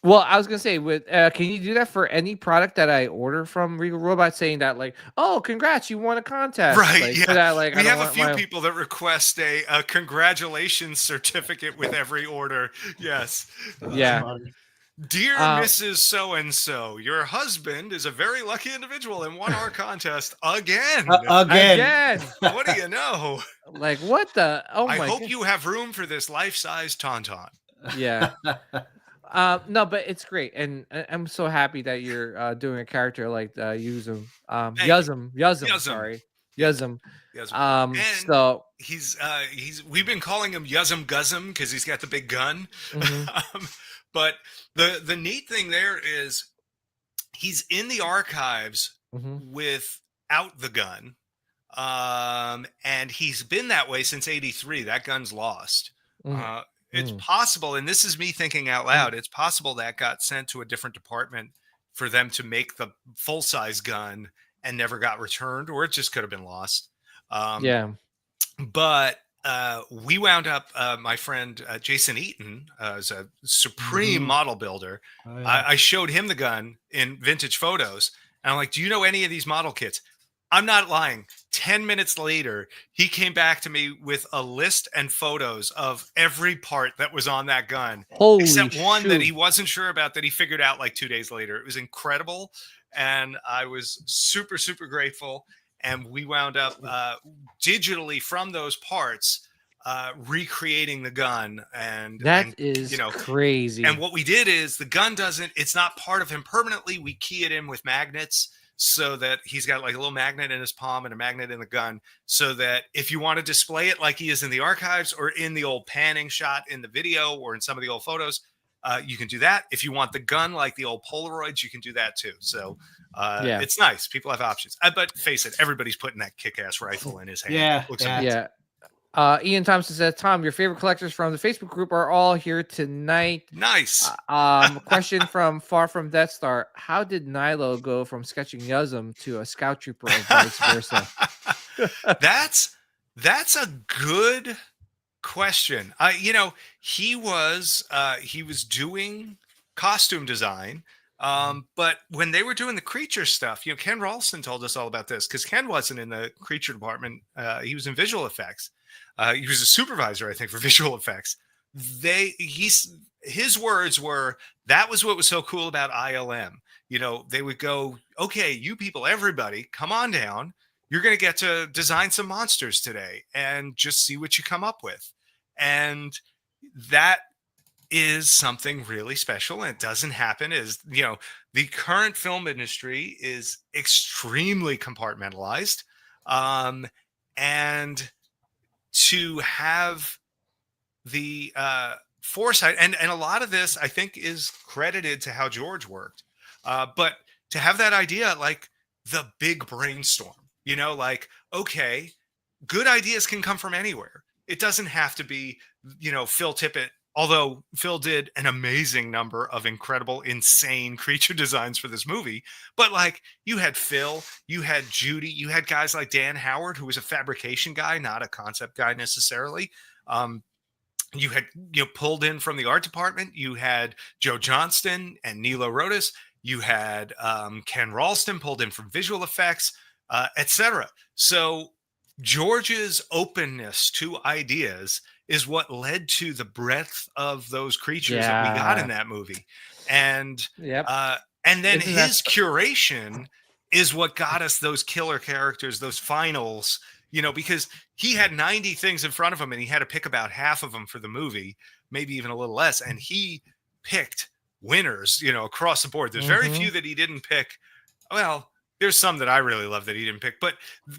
Well, I was gonna say, can you do that for any product that I order from Regal Robot, saying that like, oh, congrats, you won a contest, Right? like, Yeah. so that, like, We have a few people that request a congratulations certificate with every order. Yes. Yeah. Dear Mrs. So-and-so, your husband is a very lucky individual and won our contest again. Again. What do you know? Like, what the? Oh my! I hope you have room for this life-size tauntaun. Yeah. No, but it's great, and I'm so happy that you're doing a character like Yuzum. Yuzum. Sorry, Yuzum. And So he's we've been calling him Yuzum Guzum because he's got the big gun. But the neat thing there is he's in the archives without the gun. And he's been that way since '83. That gun's lost. It's possible, and this is me thinking out loud, it's possible that got sent to a different department for them to make the full-size gun and never got returned, or it just could have been lost. yeah. But we wound up, my friend Jason Eaton is a supreme model builder. Oh, yeah. I showed him the gun in vintage photos, and I'm like, "Do you know any of these model kits?" I'm not lying. 10 minutes later, he came back to me with a list and photos of every part that was on that gun, Holy except one that shoot. he wasn't sure about that he figured out like 2 days later. It was incredible, and I was super, super grateful. And we wound up digitally from those parts recreating the gun, and is you know, crazy. and what we did is the gun it's not part of him permanently. We key it in with magnets so that he's got like a little magnet in his palm and a magnet in the gun, so that if you want to display it like he is in the archives or in the old panning shot in the video or in some of the old photos, you can do that. If you want the gun like the old Polaroids, you can do that too. So it's nice. People have options. But face it, everybody's putting that kick-ass rifle in his hand. Yeah, Looks yeah. amazing. Ian Thompson says, Tom, your favorite collectors from the Facebook group are all here tonight. Nice. Question from Far From Death Star. How did Nilo go from sketching Yuzum to a scout trooper or vice versa? That's a good question. He was doing costume design. But when they were doing the creature stuff, Ken Ralston told us all about this, because Ken wasn't in the creature department. He was in visual effects. He was a supervisor, I think, for visual effects. His words were, that was what was so cool about ILM. They would go, okay, you people, everybody, come on down. You're going to get to design some monsters today and just see what you come up with. And that is something really special, and it doesn't happen. The current film industry is extremely compartmentalized, and to have the foresight, and a lot of this I think is credited to how George worked, but to have that idea, like the big brainstorm, okay, good ideas can come from anywhere. It doesn't have to be Phil Tippett. Although Phil did an amazing number of incredible, insane creature designs for this movie. But you had Phil, you had Judy, you had guys like Dan Howard, who was a fabrication guy, not a concept guy necessarily. You had pulled in from the art department. You had Joe Johnston and Nilo Rodas. You had Ken Ralston pulled in from visual effects, etc. So George's openness to ideas is what led to the breadth of those creatures that we got in that movie. And and then his curation is what got us those killer characters, those finals, because he had 90 things in front of him and he had to pick about half of them for the movie, maybe even a little less. And he picked winners, across the board. There's very few that he didn't pick. Well, there's some that I really love that he didn't pick, but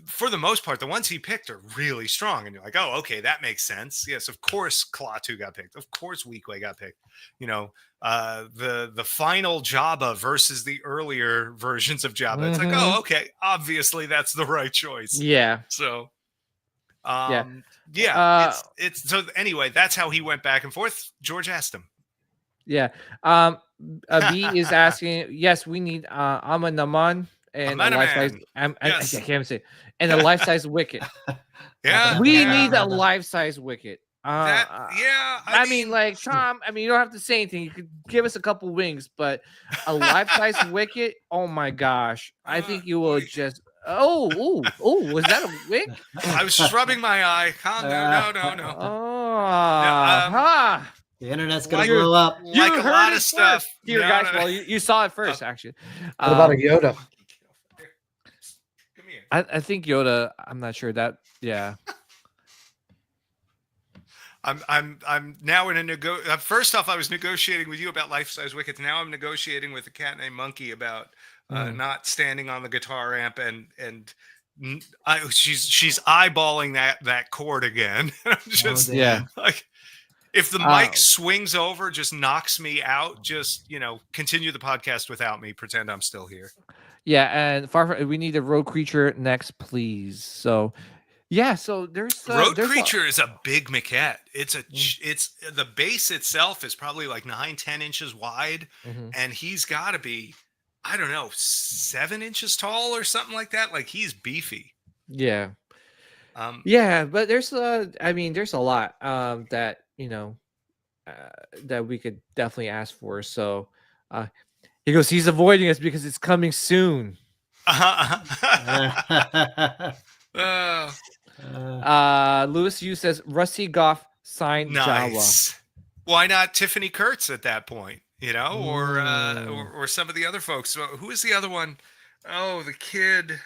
for the most part, the ones he picked are really strong. And you're like, oh, okay, that makes sense. Yes, of course, Klaatu got picked. Of course, Weequay got picked. The final Jabba versus the earlier versions of Jabba. It's like, oh, okay, obviously that's the right choice. Yeah. So, it's so anyway, that's how he went back and forth. George asked him. Yeah. B is asking, yes, we need Ama Naman. And a life-size, I can't say, and a life-size Wicket. We need a life-size Wicket. I mean, Tom. I mean, you don't have to say anything. You could give us a couple wings, but a life-size Wicket. Oh my gosh! I think you will just. Oh! Was that a wig? I was just rubbing my eye. No. Oh. The internet's gonna blow up. Like a lot of stuff. Here, guys. Well, you saw it first, actually. What about a Yoda? I think Yoda. I'm not sure that. Yeah. I'm now in a first off, I was negotiating with you about life-size Wickets. Now I'm negotiating with a cat named Monkey about not standing on the guitar amp, and she's eyeballing that chord again. I'm just like, if the mic swings over, just knocks me out. Just continue the podcast without me. Pretend I'm still here. Yeah, and we need a road creature next, please. So, so there's road creature is a big maquette. It's the base itself is probably like 9-10 inches wide, and he's got to be, I don't know, 7 inches tall or something like that. Like, he's beefy. Yeah. Yeah, but there's there's a lot that that we could definitely ask for. So he goes, he's avoiding us because it's coming soon. Lewis Yu says Rusty Goff signed nice. Jawa. Why not Tiffany Kurtz at that point? Or some of the other folks. Who is the other one? Oh, the kid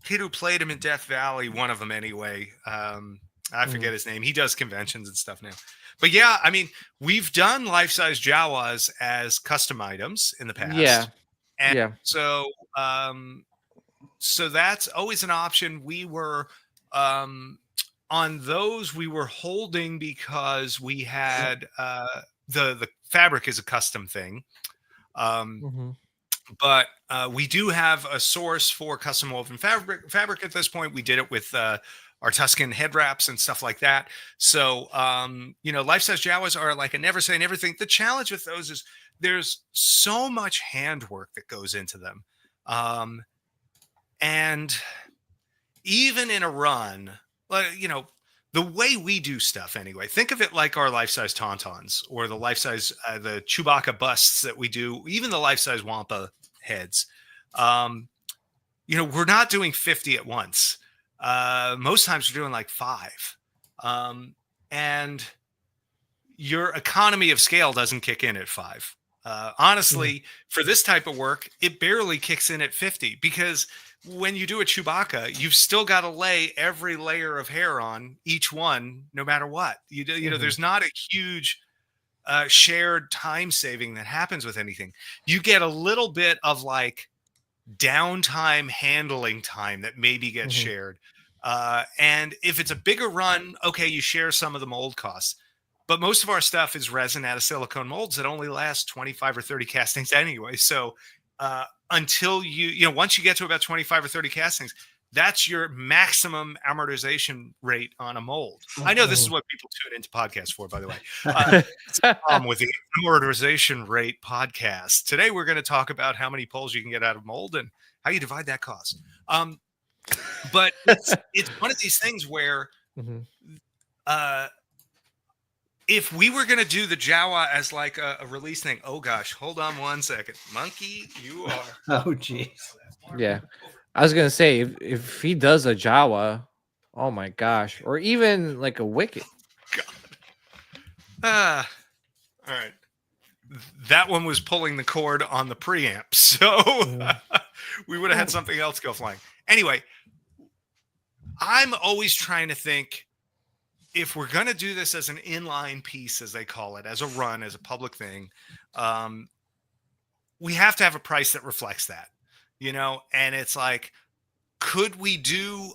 who played him in Death Valley. One of them, anyway. I forget his name. He does conventions and stuff now. But yeah, I mean, we've done life-size Jawas as custom items in the past. Yeah. And so that's always an option. We were on those we were holding because we had the fabric is a custom thing. But we do have a source for custom woven fabric at this point. We did it with our Tuscan head wraps and stuff like that. So, life-size Jawas are like a never say never thing. The challenge with those is there's so much handwork that goes into them. And even in a run, the way we do stuff anyway, think of it like our life-size Tauntauns or the life-size, the Chewbacca busts that we do, even the life-size Wampa heads. We're not doing 50 at once. Most times we're doing like 5. And your economy of scale doesn't kick in at 5. Honestly, for this type of work, it barely kicks in at 50 because when you do a Chewbacca, you've still got to lay every layer of hair on each one, no matter what. There's not a huge shared time saving that happens with anything. You get a little bit of like downtime handling time that maybe gets shared. And if it's a bigger run, okay, you share some of the mold costs. But most of our stuff is resin out of silicone molds that only last 25 or 30 castings anyway. So until once you get to about 25 or 30 castings, that's your maximum amortization rate on a mold. I know this is what people tune into podcasts for, by the way. With the amortization rate podcast. Today, we're going to talk about how many pulls you can get out of mold and how you divide that cost. But it's one of these things where if we were going to do the Jawa as like a release thing, oh gosh, hold on one second. Monkey, you are. Oh, geez. Yeah. I was going to say, if he does a Jawa, oh my gosh, or even like a Wicked. God. All right. That one was pulling the cord on the preamp. So we would have had something else go flying. Anyway, I'm always trying to think, if we're going to do this as an inline piece, as they call it, as a run, as a public thing, we have to have a price that reflects that, and it's like, could we do,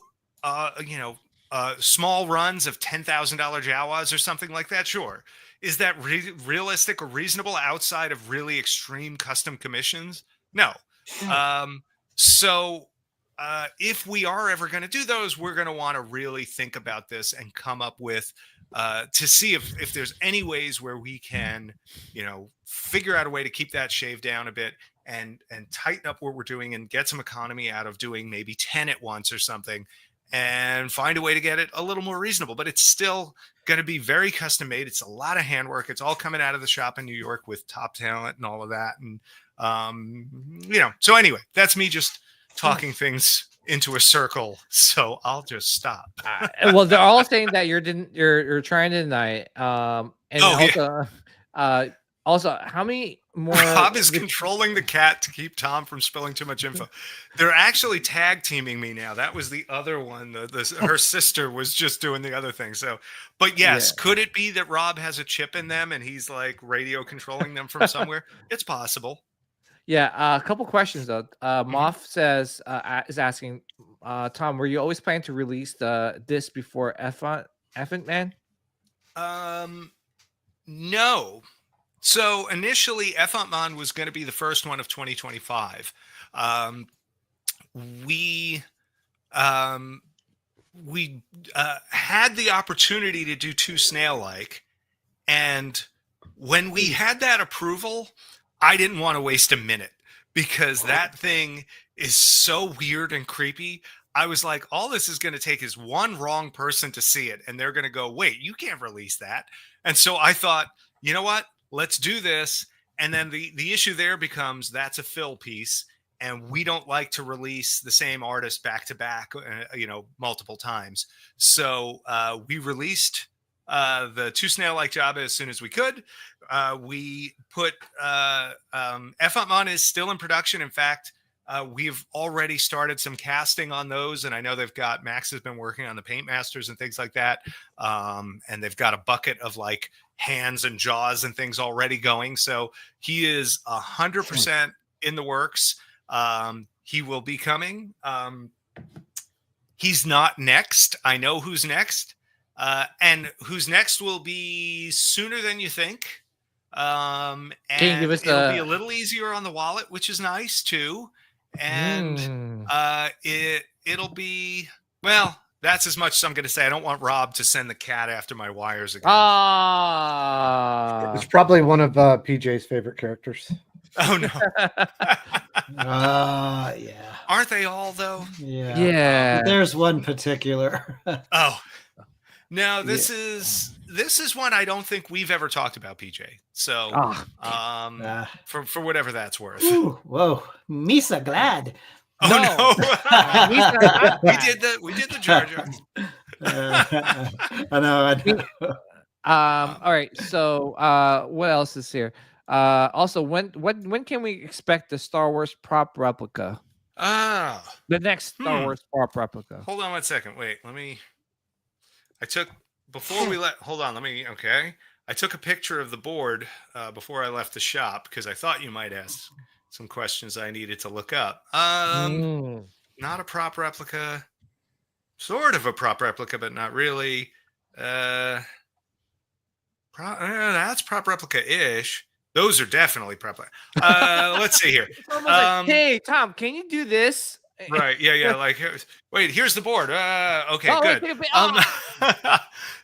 small runs of $10,000 Jawas or something like that? Sure. Is that realistic or reasonable outside of really extreme custom commissions? No. So if we are ever going to do those, we're going to want to really think about this and come up with to see if there's any ways where we can, figure out a way to keep that shaved down a bit and tighten up what we're doing and get some economy out of doing maybe 10 at once or something and find a way to get it a little more reasonable. But it's still going to be very custom made. It's a lot of handwork. It's all coming out of the shop in New York with top talent and all of that. And, so anyway, that's me just talking things into a circle, so I'll just stop. Well, they're all saying that you're trying to deny it. Also, how many more? Rob is controlling the cat to keep Tom from spilling too much info. They're actually tag teaming me now. That was the other one. Her sister was just doing the other thing. So, but yes, could it be that Rob has a chip in them and he's like radio controlling them from somewhere? It's possible. Yeah, a couple questions though. Moff says is asking, Tom, were you always planning to release this before Effant Man? No. So initially, Effant Man was going to be the first one of 2025. We had the opportunity to do 2 snail-like, and when we had that approval, I didn't want to waste a minute because that thing is so weird and creepy. I was like, all this is going to take is one wrong person to see it, and they're going to go, wait, you can't release that. And so I thought, you know what? Let's do this. And then the issue there becomes that's a fill piece, and we don't like to release the same artist back to back, multiple times. So we released the Two Snail-like Jabba as soon as we could. We put F-Mon is still in production. In fact, we've already started some casting on those, and I know Max has been working on the paint masters and things like that. And they've got a bucket of like hands and jaws and things already going. So he is 100% in the works. He will be coming. He's not next. I know who's next. And who's next will be sooner than you think. And it'll be a little easier on the wallet, which is nice too. And it'll be, well, that's as much as I'm going to say. I don't want Rob to send the cat after my wires again. It's probably one of PJ's favorite characters. Oh no. Yeah. Aren't they all though? Yeah. Yeah. But there's one particular. Oh. No, this is one I don't think we've ever talked about, PJ. So, for whatever that's worth. Ooh, whoa, Misa glad. Oh no, we did the Jar Jar. I know. All right. So, what else is here? Also, when can we expect the Star Wars prop replica? The next Star Wars prop replica. Hold on one second. Wait, I took a picture of the board before I left the shop because I thought you might ask some questions I needed to look up. Not a prop replica, sort of a prop replica, but not really. That's prop replica-ish. Those are definitely prop. Let's see here. Like, hey, Tom, can you do this? Right. Yeah. Like, wait, here's the board. Okay, good.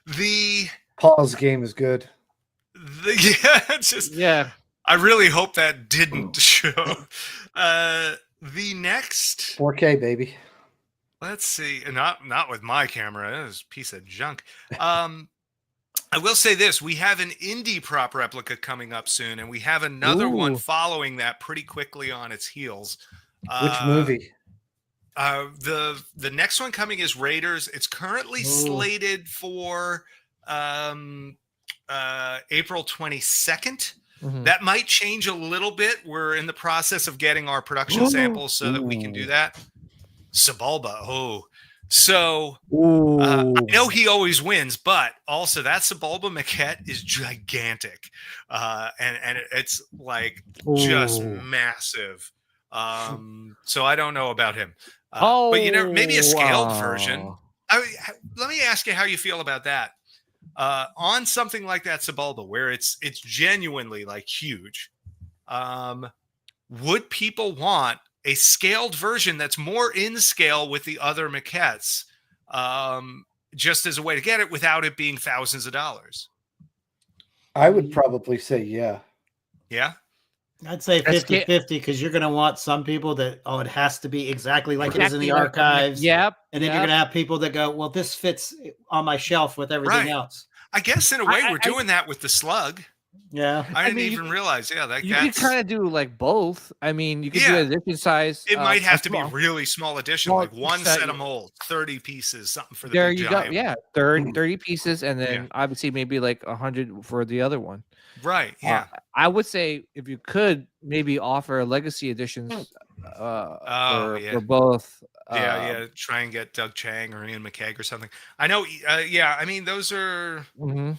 The Paul's game is good. I really hope that didn't show. The next 4K baby. Let's see. Not with my camera. That was a piece of junk. I will say this: we have an indie prop replica coming up soon, and we have another one following that pretty quickly on its heels. Which movie? The next one coming is Raiders. It's currently slated for April 22nd. That might change a little bit. We're in the process of getting our production samples so that we can do that. Sebulba. So I know he always wins, but also that Sebulba maquette is gigantic. And it's like just massive. So I don't know about him. But maybe a scaled version. Let me ask you how you feel about that. On something like that Sebulba, where it's genuinely like huge, would people want a scaled version that's more in scale with the other maquettes, just as a way to get it without it being thousands of dollars? I would probably say yeah. Yeah? I'd say 50-50 because you're going to want some people that, it has to be exactly like it is in the archives. Yep. And then you're going to have people that go, well, this fits on my shelf with everything else. I guess in a way we're doing that with the slug. Yeah. I didn't even realize. Yeah, you could kind of do like both. I mean, you could do an edition size. It might have to be really small edition, like one set of molds, 30 pieces, something for the there big you giant. go. Yeah, 30 pieces, and then obviously maybe like 100 for the other one. Right. Yeah. I would say if you could maybe offer legacy editions for both. Try and get Doug Chang or Ian McKegg or something. I know. I mean, those are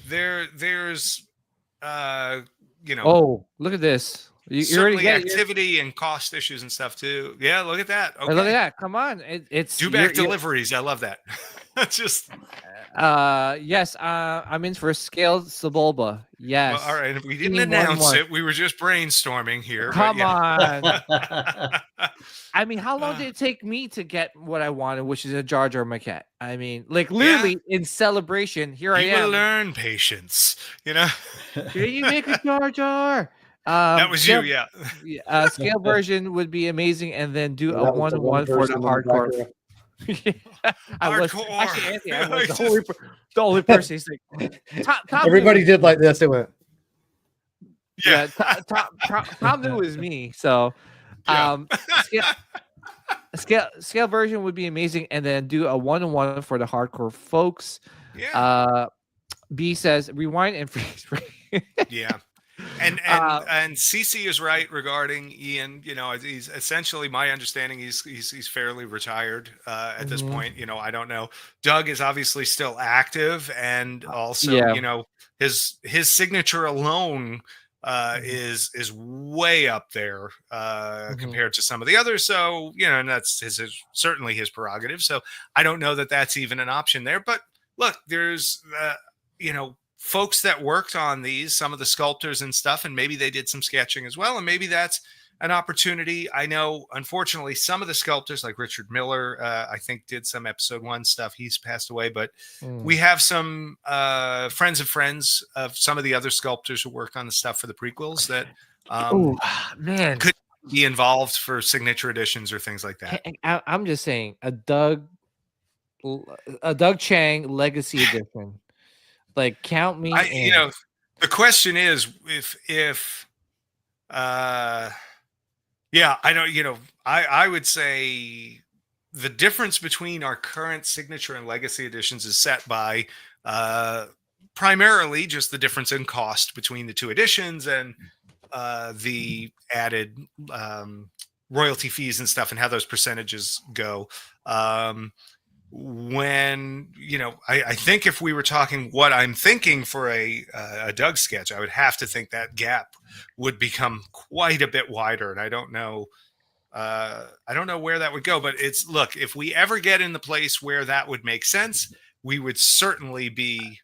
there's oh, look at this. You already got activity and cost issues and stuff too. Yeah, look at that. Okay. Look at that. Come on. It's do back deliveries. I love that. That's just yes, I'm in for a scaled Sebulba. Yes. Well, all right. We didn't announce it. We were just brainstorming here. Come on. I mean, how long did it take me to get what I wanted, which is a Jar Jar maquette? I mean, like literally in celebration, here I am. You will learn patience, you know. Can you make a Jar Jar? That was you, scale version would be amazing, and then do a 1-1 for the hardcore. I was Hardcore. actually Anthony. I was the only person. He's like, Tom Everybody did like this. They went, yeah. Tom knew it was me. So, Yeah. scale version would be amazing, and then do a 1-on-1 for the hardcore folks. Yeah. B says rewind and freeze. Yeah. And CC is right regarding Ian. You know, he's essentially, my understanding, he's fairly retired at this point. You know, I don't know. Doug is obviously still active, and also, you know, his signature alone is way up there compared to some of the others. So, you know, and that's certainly his prerogative. So I don't know that that's even an option there. But look, there's you know, folks that worked on these, some of the sculptors and stuff, and maybe they did some sketching as well, and maybe that's an opportunity. I know, unfortunately, some of the sculptors, like Richard Miller, I think did some episode 1 stuff. He's passed away, but we have some friends of friends of some of the other sculptors who worked on the stuff for the prequels that could be involved for signature editions or things like that. I'm just saying, a Doug Chang Legacy Edition. Like, count me in. You know, the question is if I don't, you know, I would say the difference between our current signature and legacy editions is set by primarily just the difference in cost between the 2 editions and the added royalty fees and stuff, and how those percentages go. When, you know, I think if we were talking what I'm thinking for a Doug sketch, I would have to think that gap would become quite a bit wider, and I don't know where that would go. But look, if we ever get in the place where that would make sense, we would certainly be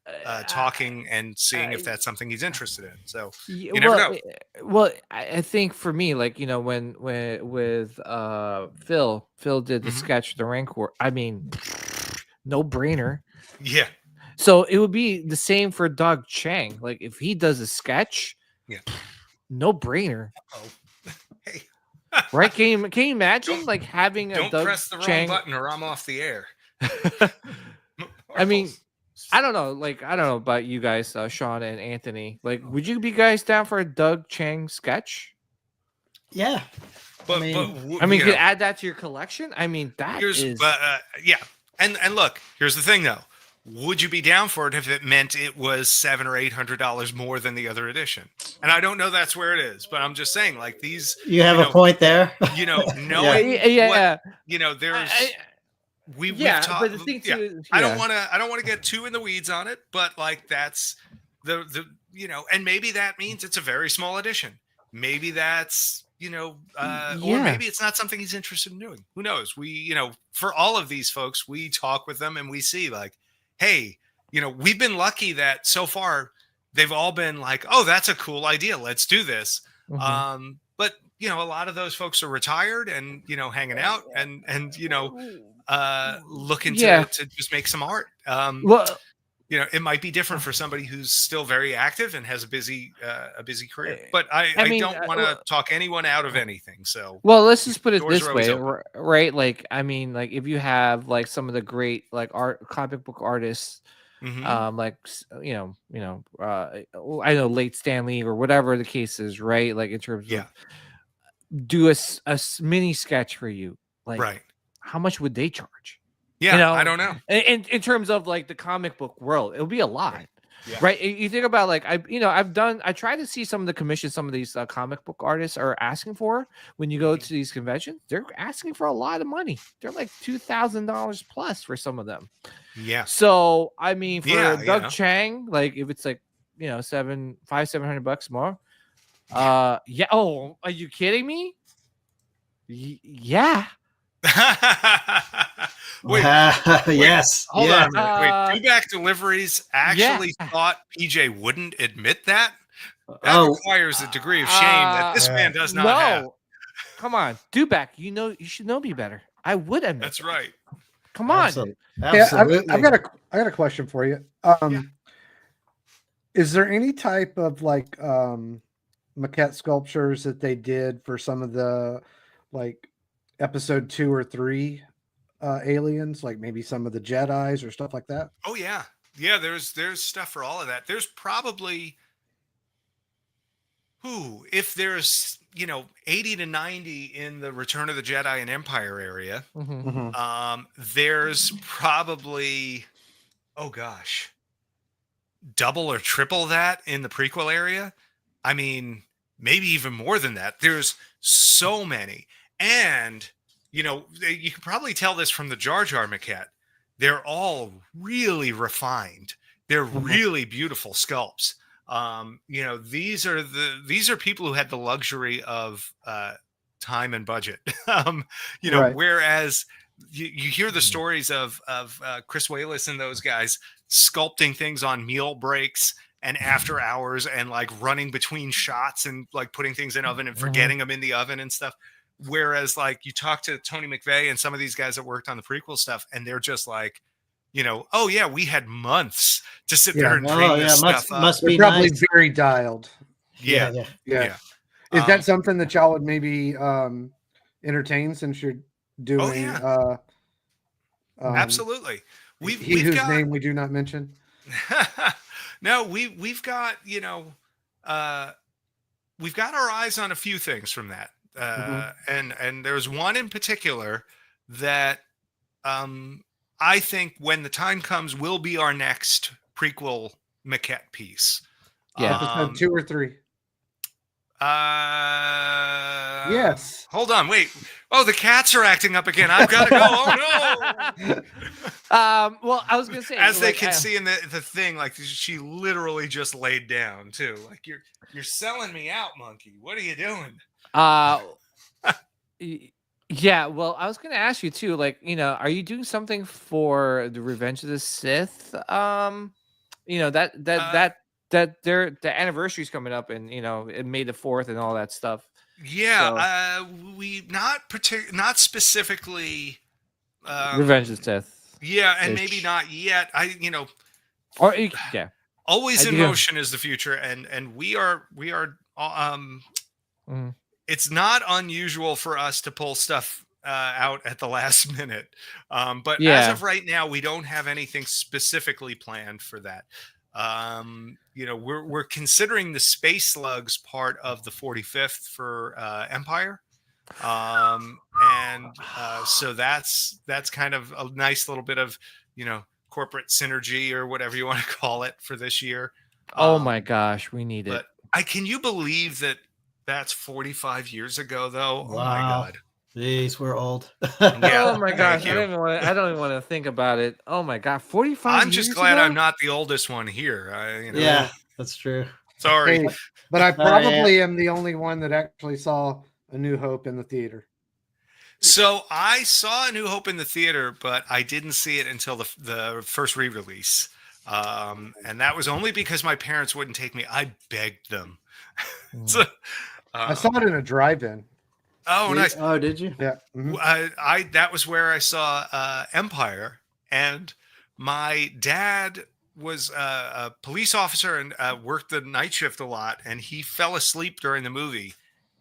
talking and seeing if that's something he's interested in. So you never know. Well, I think for me, like, you know, when with Phil did the sketch of the Rancor, I mean, no brainer. Yeah. So it would be the same for Doug Chang. Like, if he does a sketch, no brainer. Hey. Right? Can you imagine like having a Doug Don't press the Chang... wrong button or I'm off the air. I mean, I don't know. Like, I don't know about you guys, Sean and Anthony. Like, would you be guys down for a Doug Chang sketch? Yeah. I mean, you could add that to your collection. I mean, yeah. And look, here's the thing though. Would you be down for it if it meant it was $700 or $800 more than the other edition? And I don't know that's where it is, but I'm just saying, like, these. You have a point there. You know, knowing what, you know, there's. We've talked. But the thing too, I don't want to get too in the weeds on it, but like that's the you know, and maybe that means it's a very small edition. Maybe that's, you know, or maybe it's not something he's interested in doing. Who knows? We, you know, for all of these folks, we talk with them and we see like, hey, you know, we've been lucky that so far they've all been like, oh, that's a cool idea. Let's do this. But you know, a lot of those folks are retired and, you know, hanging out and you know, looking to just make some art. Well, you know, it might be different for somebody who's still very active and has a busy career. But I mean, don't want to talk anyone out of anything. So, well, let's just put it this way, right? Like, I mean, like if you have like some of the great like comic book artists, like I know late Stan Lee or whatever the case is, right? Like in terms of do a mini sketch for you, like how much would they charge? Yeah, you know, I don't know. In terms of like the comic book world, it'll be a lot, right? You think about like I try to see some of the commissions some of these comic book artists are asking for when you go to these conventions. They're asking for a lot of money. They're like $2,000 plus for some of them. Yeah. So I mean, for Doug Chang, like if it's like $700 more. Yeah. Oh, are you kidding me? Yeah. Wait, yes. Hold on. Wait, Dewback Deliveries actually thought PJ wouldn't admit that? That requires a degree of shame that this man does not have. Come on, Dewback. You know you should know me better. I would admit. That's right. Come on. Absolutely. I got a question for you. Is there any type of like maquette sculptures that they did for some of the like episode 2 or 3 aliens, like maybe some of the Jedis or stuff like that? Oh yeah, yeah. There's stuff for all of that. There's probably if there's 80 to 90 in the Return of the Jedi and Empire area. There's probably oh gosh, double or triple that in the prequel area. I mean, maybe even more than that. There's so many. And, you can probably tell this from the Jar Jar maquette. They're all really refined. They're really beautiful sculpts. These are people who had the luxury of time and budget. Right. Whereas you hear the stories of Chris Walas and those guys sculpting things on meal breaks and after hours and like running between shots and like putting things in oven and forgetting them in the oven and stuff. Whereas like you talk to Tony McVeigh and some of these guys that worked on the prequel stuff and they're just like, oh yeah, we had months to sit there and train this stuff up. Must be probably nice. Very dialed. Yeah. Is that something that y'all would maybe entertain since you're doing? Absolutely. Whose name we do not mention. No, we've got we've got our eyes on a few things from that, and there's one in particular that I think when the time comes will be our next prequel maquette piece. Yeah, 2 or 3. Yes. Hold on, wait. Oh, the cats are acting up again. I've got to go. Oh no. Well, I was gonna say, as they can see in the thing, like she literally just laid down too. Like you're selling me out, monkey. What are you doing? Yeah. Well, I was gonna ask you too. Like, are you doing something for the Revenge of the Sith? The anniversary's coming up, and May the 4th and all that stuff. Yeah, we not specifically Revenge of the Sith. Yeah, and maybe not yet. Always in motion is the future, and we are. It's not unusual for us to pull stuff out at the last minute, but as of right now, we don't have anything specifically planned for that. We're considering the Space Slugs part of the 45th for Empire. So that's kind of a nice little bit of, corporate synergy or whatever you want to call it for this year. Oh my gosh, we need it. Can you believe that that's 45 years ago though? Wow. Oh my God. Jeez, we're old. Yeah, oh my gosh, I don't even want to think about it. Oh my God, 45 I'm just glad I'm not the oldest one here. Yeah, that's true. Sorry. Hey, but I probably am the only one that actually saw A New Hope in the theater. So I saw A New Hope in the theater, but I didn't see it until the first re-release. And that was only because my parents wouldn't take me. I begged them. I saw it in a drive-in. Oh, nice. Oh, did you? Yeah. Mm-hmm. That was where I saw Empire, and my dad was a police officer and worked the night shift a lot, and he fell asleep during the movie,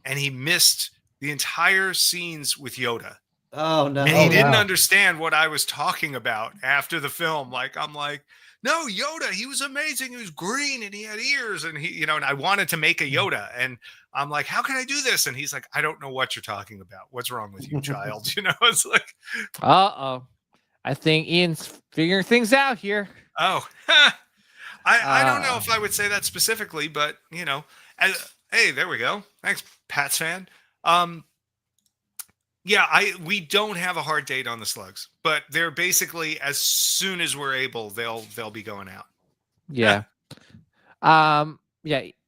and he missed the entire scenes with Yoda. Oh no! And he didn't understand what I was talking about after the film. I'm like, no, Yoda, he was amazing. He was green and he had ears, and and I wanted to make a Yoda, and I'm like, how can I do this? And he's like, I don't know what you're talking about. What's wrong with you, child? It's like, I think Ian's figuring things out here. Oh, I don't know if I would say that specifically, but hey, there we go. Thanks, Pats fan. We don't have a hard date on the Slugs, but they're basically as soon as we're able, they'll be going out. Yeah.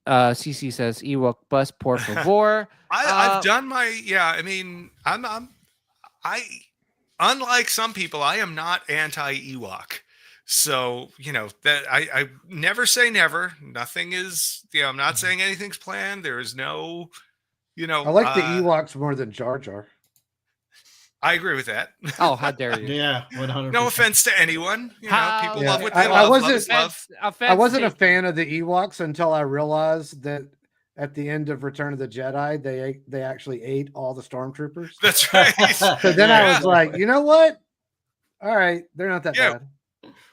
CC says Ewok bus por favor. I've done my I unlike some people, I am not anti-Ewok. So, that I never say never. Nothing is, I'm not saying anything's planned. There is no, I like the Ewoks more than Jar Jar. I agree with that. Oh, how dare you? Yeah, 100%. No offense to anyone. People love what they I love. wasn't a fan of the Ewoks until I realized that at the end of Return of the Jedi, they actually ate all the stormtroopers. That's right. So then I was like, you know what? all right, they're not that bad.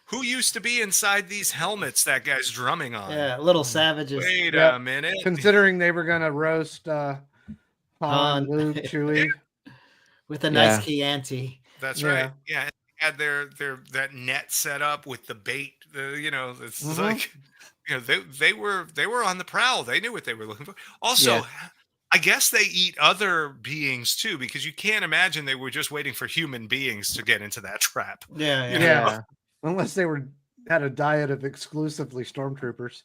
Who used to be inside these helmets that guy's drumming on? Yeah, little savages. Wait a minute. Considering they were gonna roast Han, Luke, Chewie with a nice Chianti. That's right. Yeah, had their that net set up with the bait. It's like they were on the prowl. They knew what they were looking for. Also, I guess they eat other beings too, because you can't imagine they were just waiting for human beings to get into that trap. Yeah. Unless they had a diet of exclusively stormtroopers.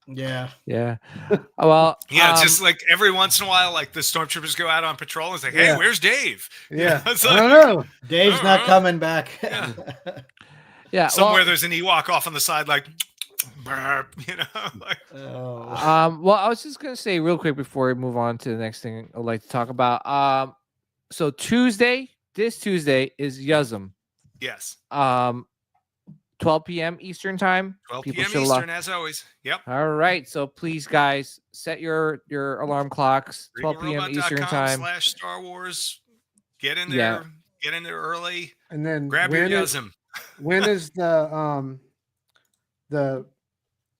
Yeah. Well, just like every once in a while, like the stormtroopers go out on patrol and it's like, hey, where's Dave? Yeah. It's I don't know. Dave's not coming back. Yeah. Somewhere there's an Ewok off on the side, like, burp, like. Well, I was just gonna say real quick before we move on to the next thing I'd like to talk about. So this Tuesday is Yuzum. Yes. 12 p.m. Eastern time. 12 p.m. Eastern, as always. Yep. All right. So please, guys, set your alarm clocks. 12 p.m. Eastern time. /Star Wars. Get in there. Get in there early. And then grab your Yuzum. When is the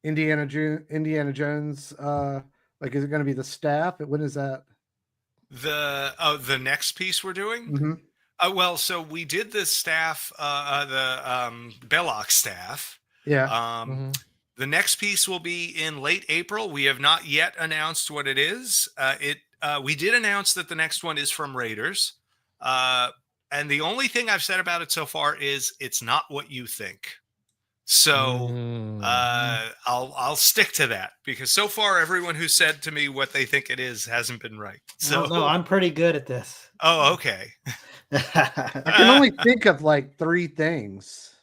Indiana Jones? Like, is it going to be the staff? When is that? The next piece we're doing. Mm-hmm. Well, so we did the staff, the Belloc staff. Yeah. The next piece will be in late April. We have not yet announced what it is. We did announce that the next one is from Raiders. And the only thing I've said about it so far is it's not what you think. So I'll stick to that, because so far everyone who said to me what they think it is hasn't been right. So no, I'm pretty good at this. Oh, okay. I can only think of like 3 things.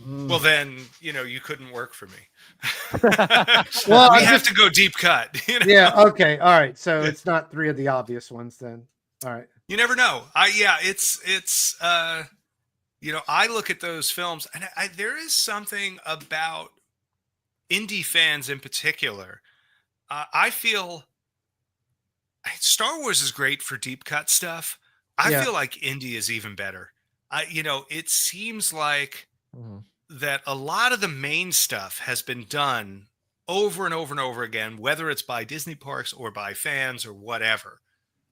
Well, then, you couldn't work for me. Well, we have to go deep cut. Yeah. Okay. All right. So it's not 3 of the obvious ones then. All right. You never know. It's I look at those films and there is something about indie fans in particular. I feel Star Wars is great for deep cut stuff. I feel like indie is even better. It seems like that a lot of the main stuff has been done over and over and over again, whether it's by Disney parks or by fans or whatever.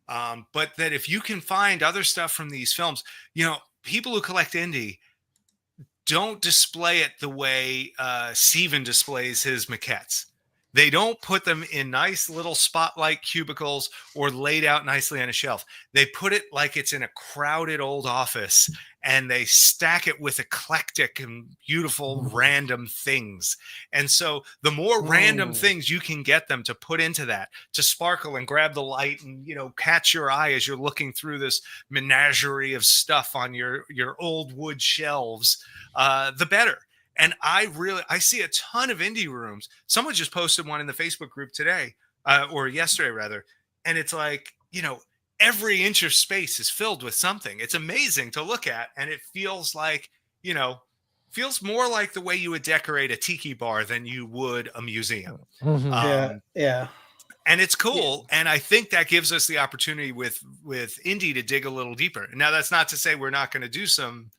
But that if you can find other stuff from these films, people who collect indie don't display it the way Steven displays his maquettes. They don't put them in nice little spotlight cubicles or laid out nicely on a shelf. They put it like it's in a crowded old office, and they stack it with eclectic and beautiful random things. And so the more random things you can get them to put into that, to sparkle and grab the light and, catch your eye as you're looking through this menagerie of stuff on your old wood shelves, the better. And I see a ton of indie rooms. Someone just posted one in the Facebook group today, or yesterday rather. And it's like, every inch of space is filled with something. It's amazing to look at. And it feels like, feels more like the way you would decorate a tiki bar than you would a museum. Yeah. And it's cool. Yeah. And I think that gives us the opportunity with indie to dig a little deeper. Now, that's not to say we're not going to do some,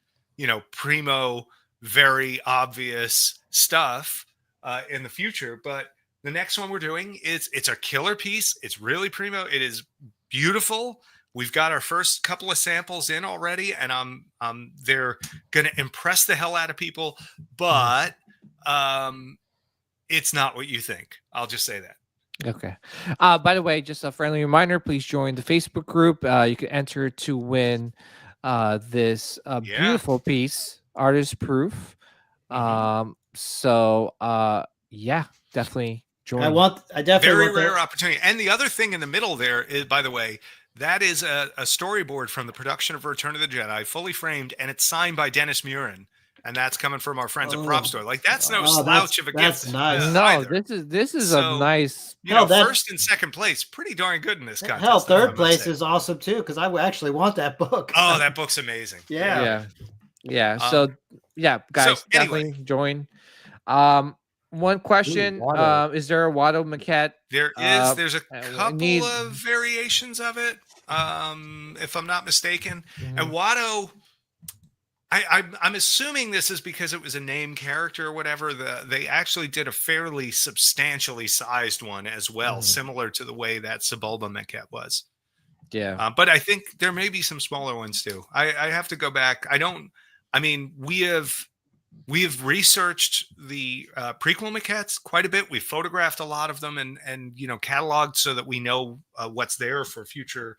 primo, very obvious stuff in the future, but the next one we're doing it's a killer piece. It's really primo. It is beautiful. We've got our first couple of samples in already, and they're gonna impress the hell out of people, but it's not what you think. I'll just say that. Okay. By the way, just a friendly reminder, please join the Facebook group. You can enter to win this beautiful piece, artist proof. So definitely join. I definitely very rare opportunity. And the other thing in the middle there is, by the way, that is a storyboard from the production of Return of the Jedi, fully framed, and it's signed by Dennis Murin. And that's coming from our friends at Prop Store. Like, that's no slouch of a gift. That's nice. No, this is a nice. First and second place, pretty darn good in this contest. Hell, third place is awesome too, because I actually want that book. Oh, that book's amazing. Yeah. So guys, definitely join. One question: is there a Watto maquette? There is. There's a couple of variations of it, if I'm not mistaken. And Watto, I'm assuming this is because it was a name character or whatever. They actually did a fairly substantially sized one as well, similar to the way that Sebulba maquette was. Yeah. But I think there may be some smaller ones too. I have to go back. We have researched the prequel maquettes quite a bit. We've photographed a lot of them and cataloged so that we know what's there for future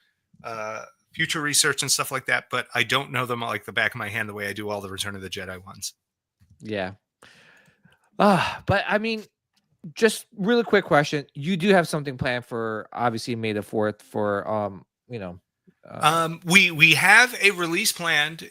research and stuff like that. But I don't know them like the back of my hand the way I do all the Return of the Jedi ones. Yeah. But I mean, just really quick question. You do have something planned for obviously May the 4th for we have a release planned.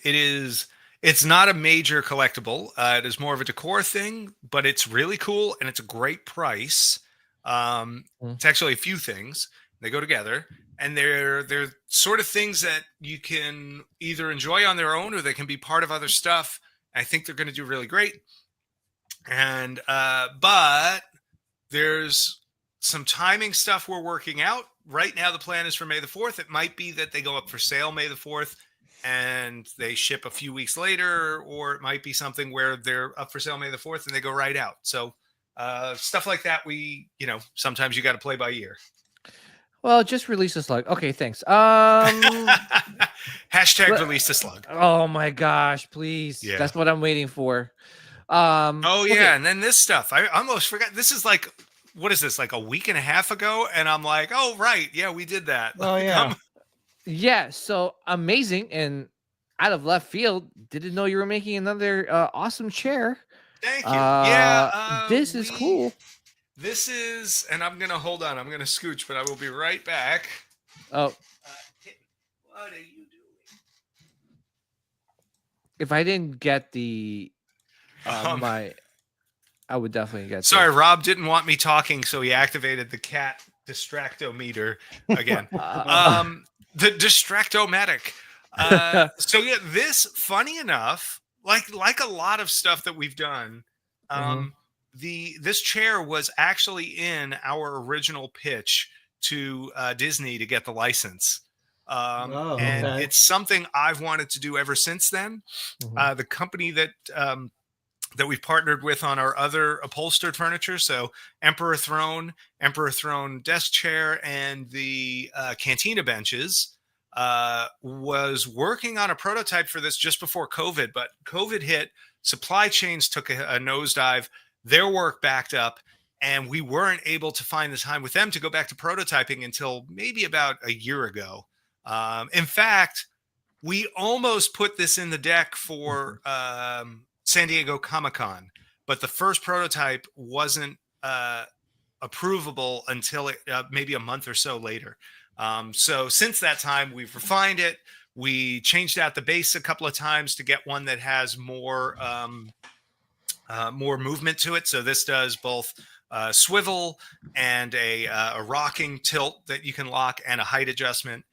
It's not a major collectible. It is more of a decor thing, but it's really cool and it's a great price. It's actually a few things. They go together, and they're sort of things that you can either enjoy on their own or they can be part of other stuff. I think they're going to do really great. And but there's some timing stuff we're working out. Right now, the plan is for May the 4th. It might be that they go up for sale May the 4th and they ship a few weeks later, or it might be something where they're up for sale May the 4th and they go right out. So stuff like that, sometimes you got to play by ear. Well, just release a slug. Okay, thanks. Hashtag release a slug. Oh my gosh, please. Yeah. That's what I'm waiting for. Okay. And then this stuff. I almost forgot. This is like, what is this, like a week and a half ago? And I'm like, oh, right. Yeah, we did that. Oh, yeah. Yeah, so amazing. And out of left field, didn't know you were making another awesome chair. Thank you. This is cool. This is, and I'm going to hold on. I'm going to scooch, but I will be right back. Oh. What are you doing? If I didn't get the, I would definitely get. Sorry, Rob didn't want me talking, so he activated the cat distractometer again. The distractomatic. So yeah, this, funny enough, like a lot of stuff that we've done, this chair was actually in our original pitch to Disney to get the license. And it's something I've wanted to do ever since then. The company that we've partnered with on our other upholstered furniture, so Emperor Throne desk chair, and the Cantina benches, was working on a prototype for this just before COVID, but COVID hit, supply chains took a nosedive, their work backed up, and we weren't able to find the time with them to go back to prototyping until maybe about a year ago. In fact, we almost put this in the deck for San Diego Comic-Con, but the first prototype wasn't approvable until maybe a month or so later. So since that time, we've refined it. We changed out the base a couple of times to get one that has more movement to it. So this does both swivel and a rocking tilt that you can lock, and a height adjustment.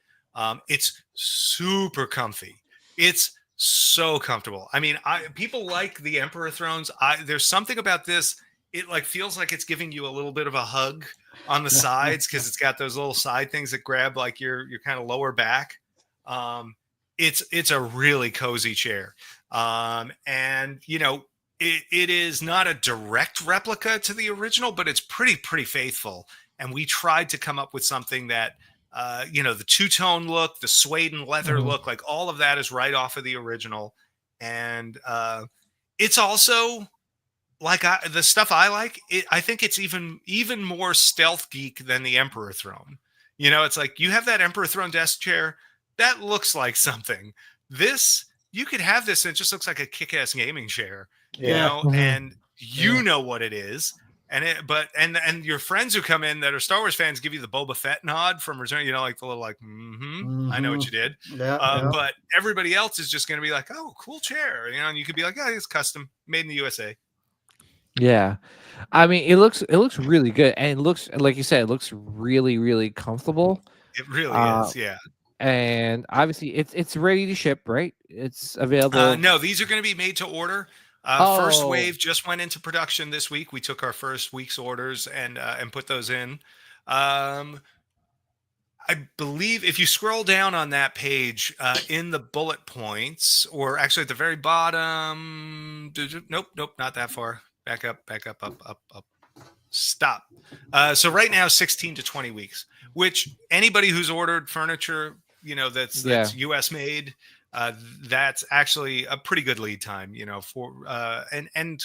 It's super comfy. It's so comfortable. I mean, people like the Emperor Thrones. There's something about this. It like feels like it's giving you a little bit of a hug on the sides, because it's got those little side things that grab like your kind of lower back. It's a really cozy chair. And it is not a direct replica to the original, but it's pretty faithful. And we tried to come up with something that the two-tone look, the suede and leather look, like all of that is right off of the original. And it's also like the stuff I like. I think it's even more stealth geek than the Emperor Throne. It's like you have that Emperor Throne desk chair that looks like something. This, you could have this and it just looks like a kick-ass gaming chair. And you know what it is. And your friends who come in that are Star Wars fans give you the Boba Fett nod from Return, like the little I know what you did. But everybody else is just going to be like, oh, cool chair, and you could be like, oh, it's custom, made in the USA. Yeah, I mean, it looks really good, and it looks, like you said, it looks really, really comfortable. It really is, yeah. And obviously, it's ready to ship, right? It's available. No, these are going to be made to order. First wave just went into production this week. We took our first week's orders and put those in. I believe if you scroll down on that page in the bullet points, or actually at the very bottom, nope, not that far. Back up, up. Stop. So right now, 16 to 20 weeks, which anybody who's ordered furniture, that's US made, that's actually a pretty good lead time, for and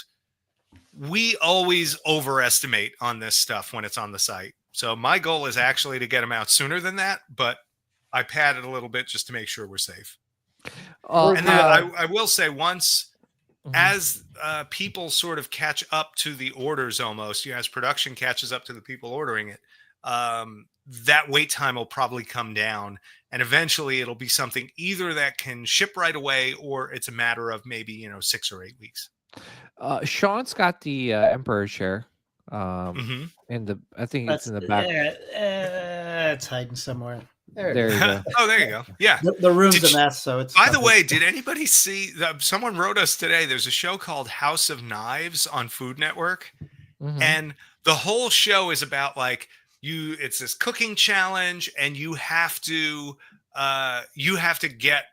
we always overestimate on this stuff when it's on the site. So my goal is actually to get them out sooner than that, but I pad it a little bit just to make sure we're safe. And then I will say once, as people sort of catch up to the orders almost, as production catches up to the people ordering it, that wait time will probably come down. And eventually it'll be something either that can ship right away, or it's a matter of maybe, 6 or 8 weeks. Sean's got the Emperor chair. In the, I think it's in the back. It's hiding somewhere. There you go. Oh, there you go. Yeah. The room's a mess, so it's. By the way, did anybody see someone wrote us today? There's a show called House of Knives on Food Network. And the whole show is about it's this cooking challenge, and you have to get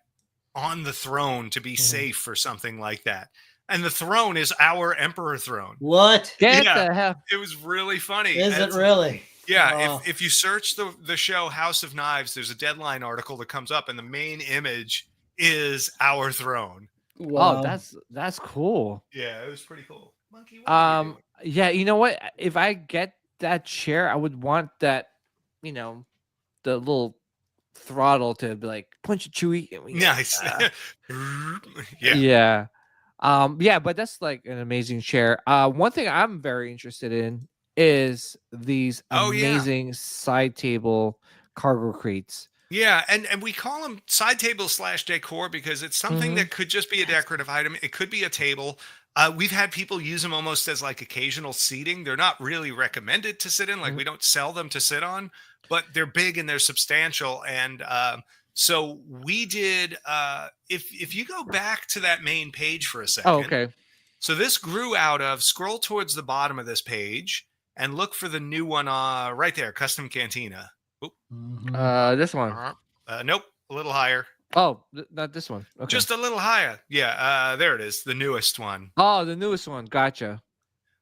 on the throne to be safe for something like that. And the throne is our Emperor throne. What? Get the hell. It was really funny. Is it really? Yeah. If you search the show House of Knives, there's a Deadline article that comes up, and the main image is our throne. Wow. Oh, that's cool. Yeah, it was pretty cool. Monkey, yeah, you know what? If I get that chair, I would want that, the little throttle to be like, punch it, Chewy. Nice. Yeah. Yeah, but that's like an amazing chair. One thing I'm very interested in is these amazing side table cargo crates. Yeah, and we call them side table / decor because it's something that could just be a decorative item. It could be a table. We've had people use them almost as like occasional seating. They're not really recommended to sit in. Like we don't sell them to sit on, but they're big and they're substantial. And so we did, if you go back to that main page for a second. Oh, okay. So this grew out of, scroll towards the bottom of this page and look for the new one right there, Custom Cantina. This one. Nope, a little higher. Oh, not this one. Okay. Just a little higher. Yeah, there it is, the newest one. Oh, the newest one. Gotcha.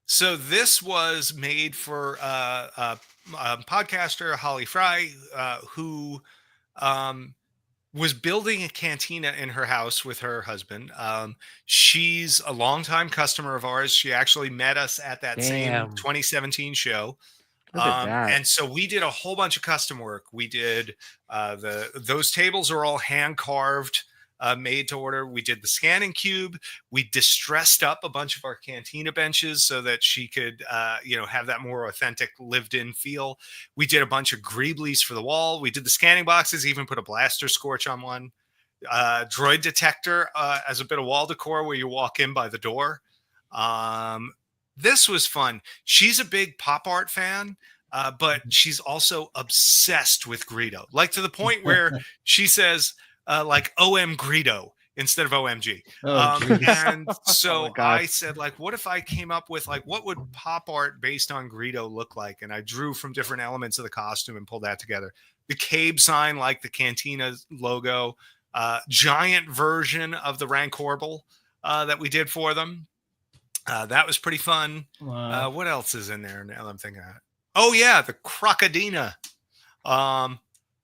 So this was made for a podcaster, Holly Fry, who was building a cantina in her house with her husband. She's a longtime customer of ours. She actually met us at that same 2017 show. And so we did a whole bunch of custom work. We did those tables are all hand carved, made to order. We did the scanning cube. We distressed up a bunch of our cantina benches so that she could, have that more authentic lived in feel. We did a bunch of greeblies for the wall. We did the scanning boxes, even put a blaster scorch on one. Droid detector as a bit of wall decor where you walk in by the door. This was fun. She's a big pop art fan, but she's also obsessed with Greedo, like to the point where she says like OM Greedo instead of OMG. And so I said, like, what if I came up with like, what would pop art based on Greedo look like? And I drew from different elements of the costume and pulled that together. The Cabe sign, like the Cantina logo, giant version of the Rancorbal that we did for them. That was pretty fun. Wow. What else is in there now I'm thinking of? Oh, yeah, the Crocodina,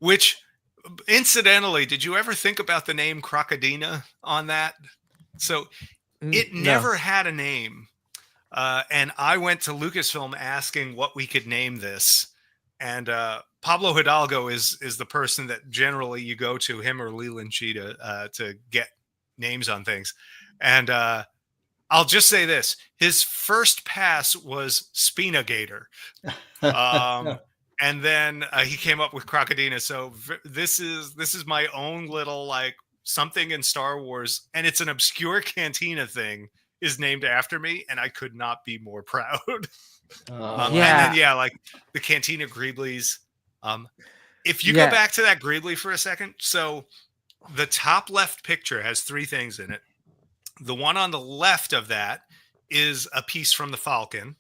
which incidentally, did you ever think about the name Crocodina on that? So it never had a name. And I went to Lucasfilm asking what we could name this. And Pablo Hidalgo is the person that generally you go to, him or Leland Cheetah, to get names on things. And I'll just say this. His first pass was Spinagator. And then he came up with Crocodina. So this is my own little like something in Star Wars. And it's an obscure cantina thing is named after me. And I could not be more proud. And then, like the Cantina Greeblies. If you go back to that Greebly for a second. So the top left picture has 3 things in it. The one on the left of that is a piece from the Falcon.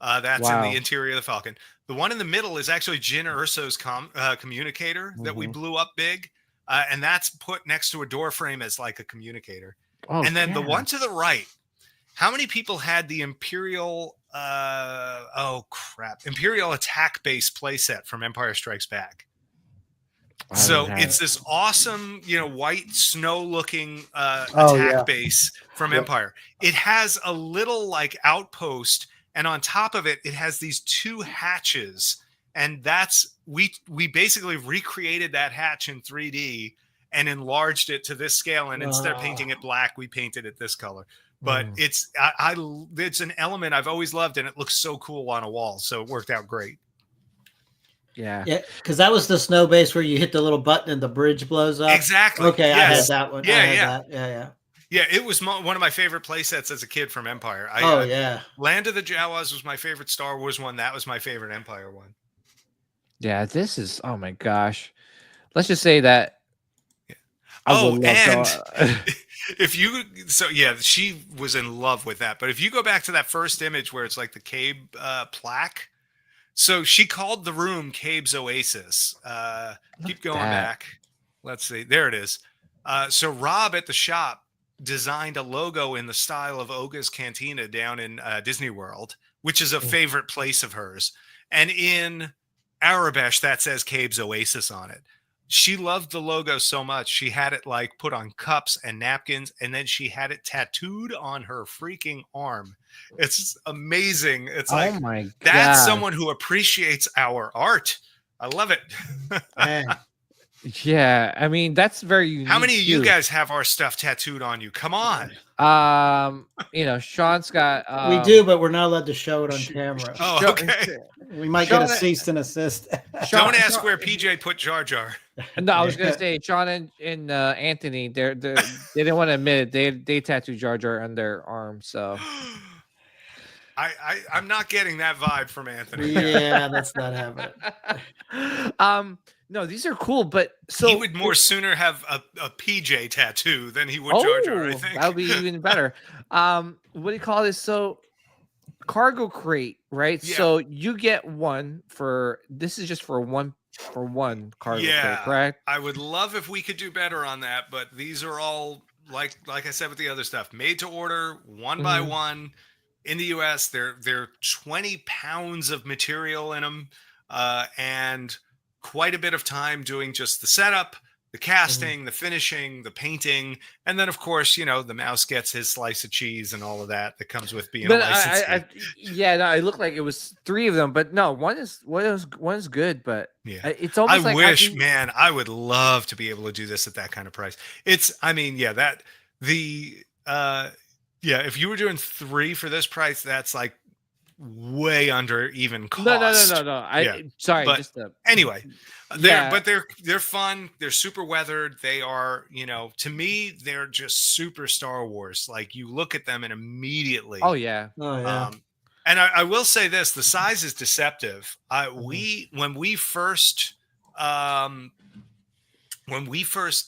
That's in the interior of the Falcon. The one in the middle is actually Jin Urso's communicator that we blew up big. And that's put next to a door frame as like a communicator. Oh, and then the one to the right, how many people had the Imperial, Imperial attack base playset from Empire Strikes Back? So it's this awesome, white snow looking attack base from Empire. It has a little like outpost, and on top of it, it has these 2 hatches. And that's we basically recreated that hatch in 3D and enlarged it to this scale. And instead of painting it black, we painted it this color. But it's an element I've always loved, and it looks so cool on a wall. So it worked out great. Yeah, because that was the snow base where you hit the little button and the bridge blows up. Exactly. Okay, yes. I had that one. Yeah. It was one of my favorite play sets as a kid from Empire. Land of the Jawas was my favorite Star Wars one. That was my favorite Empire one. Yeah, this is, oh my gosh. Let's just say that. She was in love with that. But if you go back to that first image where it's like the Cabe plaque, so she called the room Cabe's Oasis. Keep going back. Let's see. There it is. So Rob at the shop designed a logo in the style of Oga's Cantina down in Disney World, which is a favorite place of hers. And in Arabesh, that says Cabe's Oasis on it. She loved the logo so much, she had it like put on cups and napkins, and then she had it tattooed on her freaking arm. It's amazing. It's like, oh my God. That's someone who appreciates our art. I love it. Yeah, I mean, that's very unique. How many of you guys have our stuff tattooed on you? Come on. Sean's got we do, but we're not allowed to show it on camera. Oh, okay. We might get a cease and assist. Don't ask where PJ put Jar Jar. No, I was gonna say Sean and Anthony, they didn't want to admit it. They tattooed Jar Jar on their arm, so I'm not getting that vibe from Anthony. Yeah, that's not happening. No, these are cool, but so he would more sooner have a PJ tattoo than he would Jar Jar, I think. That would be even better. What do you call this? So cargo crate, right? Yeah. So you get one this is just for one cargo crate, correct? I would love if we could do better on that, but these are all like I said with the other stuff, made to order, one by one in the US. They're 20 pounds of material in them, and quite a bit of time doing just the setup, the casting, the finishing, the painting, and then of course, the mouse gets his slice of cheese and all of that comes with being a licensee. It looked like it was 3 of them, but no, one is good, but it's almost I wish, man, I would love to be able to do this at that kind of price. If you were doing 3 for this price, that's like way under even cost. No. Sorry. But anyway, they're fun. They're super weathered. They are, to me, they're just super Star Wars. Like you look at them and immediately. Oh yeah. And I will say this: the size is deceptive. When we first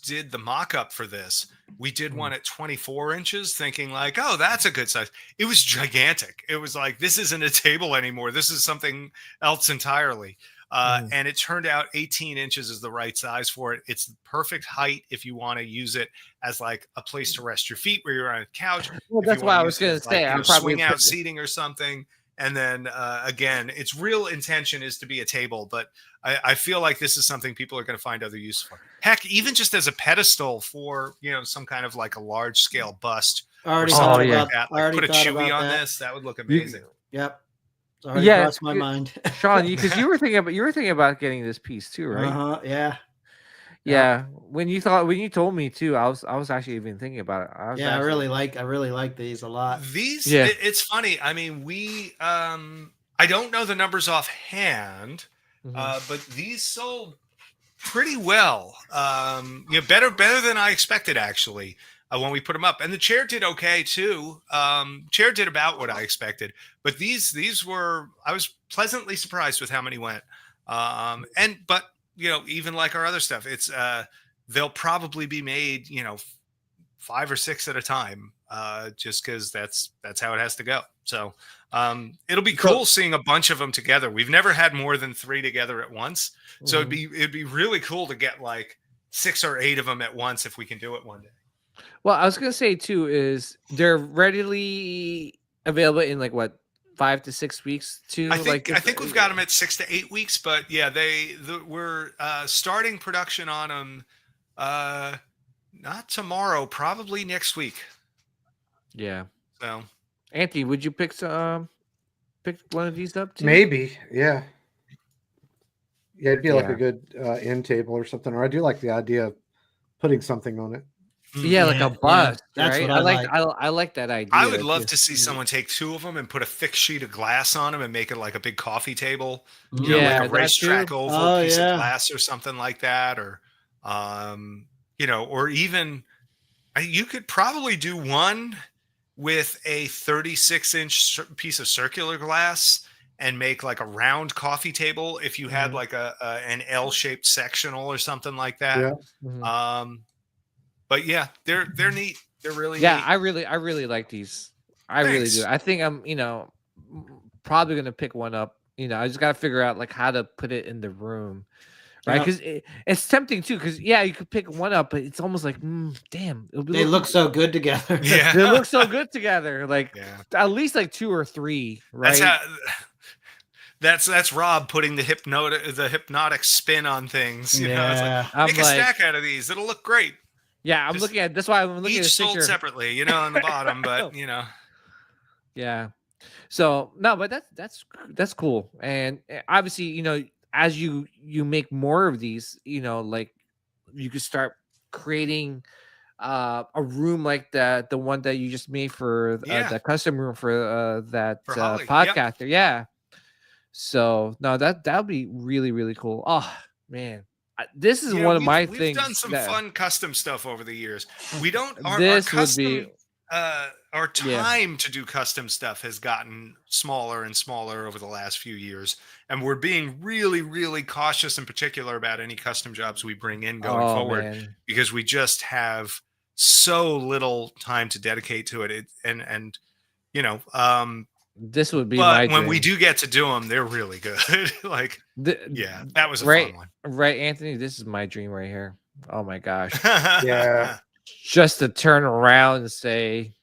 did the mock-up for this, we did one at 24 inches thinking like, oh, that's a good size. It was gigantic. It was like, this isn't a table anymore. This is something else entirely. And it turned out 18 inches is the right size for it. It's the perfect height if you want to use it as like a place to rest your feet where you're on a couch. Well, that's what I was going to say. I'm probably swing out seating or something. And then again, its real intention is to be a table, but I feel like this is something people are going to find other use for. Heck, even just as a pedestal for some kind of like a large scale bust. Put a Chewy on this. That would look amazing. Yep. It's already crossed my mind. Sean, because you were thinking about getting this piece too, right? Yeah. Yeah. When you told me too, I was actually even thinking about it. I really like these a lot. These, it's funny. I mean, I don't know the numbers offhand, but these sold pretty well. Better than I expected actually. When we put them up, and the chair did okay too. Chair did about what I expected, but these were, I was pleasantly surprised with how many went. But even like our other stuff, it's they'll probably be made 5 or 6 at a time, just because that's how it has to go. So it'll be cool seeing a bunch of them together. We've never had more than 3 together at once. So it'd be really cool to get like 6 or 8 of them at once if we can do it one day. Well, I was gonna say too is they're readily available in like what 5 to 6 weeks too. I think we've got them at 6 to 8 weeks, but yeah, we're starting production on them. Not tomorrow, probably next week. Yeah. So, Anthony, would you pick one of these up too? Maybe, yeah. Yeah, it'd be like a good end table or something. Or I do like the idea of putting something on it. Yeah, like a bust. That's right? what I like that idea. I would love to see someone take 2 of them and put a thick sheet of glass on them and make it like a big coffee table. You know, like a racetrack oval piece of glass or something like that. Or, you know, or even you could probably do one with a 36-inch piece of circular glass and make like a round coffee table if you had like an L-shaped sectional or something like that. Yeah. But yeah, they're neat. They're really neat. I really like these. I really do. I think I'm, you know, probably gonna pick one up. You know, I just gotta figure out like how to put it in the room, right? Because it's tempting too. Because you could pick one up, but it's almost like, damn, they look so good together. Yeah, they look so good together. Like at least like 2 or 3, right? That's Rob putting the hypnotic spin on things. You know, it's like, make a stack out of these. It'll look great. Yeah, I'm looking at. That's why I'm looking at each sold separately, you know, on the bottom, but you know. Yeah. So no, but that's cool, and obviously, you know, as you make more of these, you know, like you could start creating a room like the one that you just made for the custom room for that podcaster. Yeah. So no, that would be really, really cool. Oh man. This is one of my things. We've done some fun custom stuff over the years. We don't. Our time to do custom stuff has gotten smaller and smaller over the last few years, and we're being really, really cautious and particular about any custom jobs we bring in going forward because we just have so little time to dedicate to it. And you know, this would be but when we do get to do them, they're really good. Like, that was a fun one. Right, Anthony? This is my dream right here. Oh my gosh. Yeah. Just to turn around and say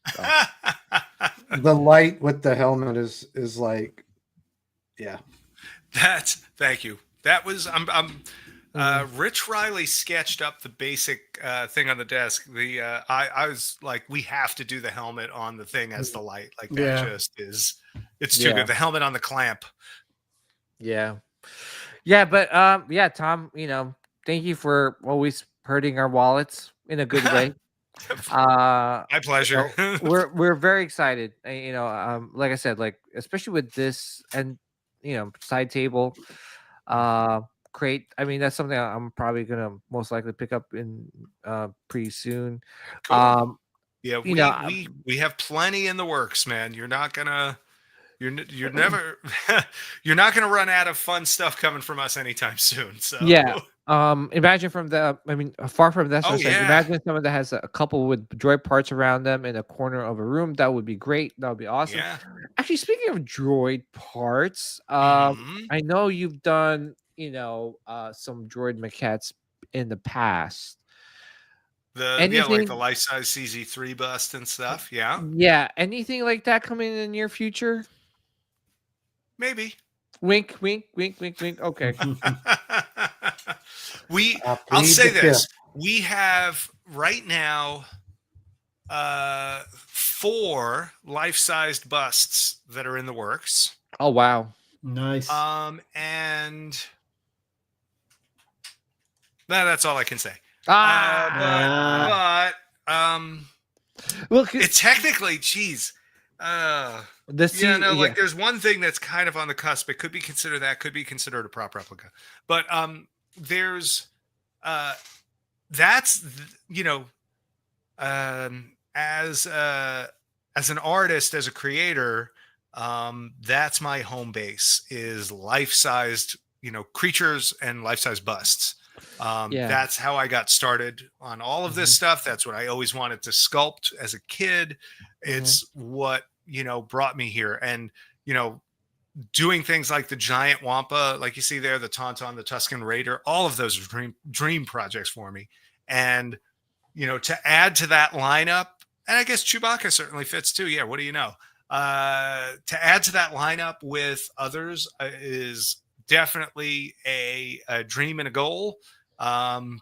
the light with the helmet is like, thank you. That was Rich Riley sketched up the basic thing on the desk. I was like, we have to do the helmet on the thing as the light. Like that just is, it's too good. The helmet on the clamp. Yeah. But Tom, you know, thank you for always hurting our wallets in a good way. My pleasure. We're very excited. You know, like I said, like especially with this and you know side table. Crate. I mean, that's something I'm probably gonna most likely pick up in pretty soon. Cool. We have plenty in the works, man. You're not gonna you're never you're not gonna run out of fun stuff coming from us anytime soon. So imagine far from that. Imagine someone that has a couple with droid parts around them in a corner of a room. That would be great. That would be awesome. Yeah. Actually, speaking of droid parts, I know you've done some droid maquettes in the past. Like the life-size CZ3 bust and stuff. Yeah. Anything like that coming in the near future? Maybe. Wink, wink, wink, wink, wink. Okay. I'll say this. We have right now 4 life-sized busts that are in the works. Oh wow. Nice. And that's all I can say. It's technically, there's one thing that's kind of on the cusp. It could be considered a prop replica, but there's that's as an artist, as a creator, that's my home base is life-sized creatures and life-size busts. That's how I got started on all of this stuff. That's what I always wanted to sculpt as a kid. It's what brought me here. And, doing things like the giant Wampa, like you see there, the Tauntaun, the Tusken Raider, all of those are dream projects for me. And, to add to that lineup, and I guess Chewbacca certainly fits too. Yeah. What do you know? To add to that lineup with others is definitely a dream and a goal. And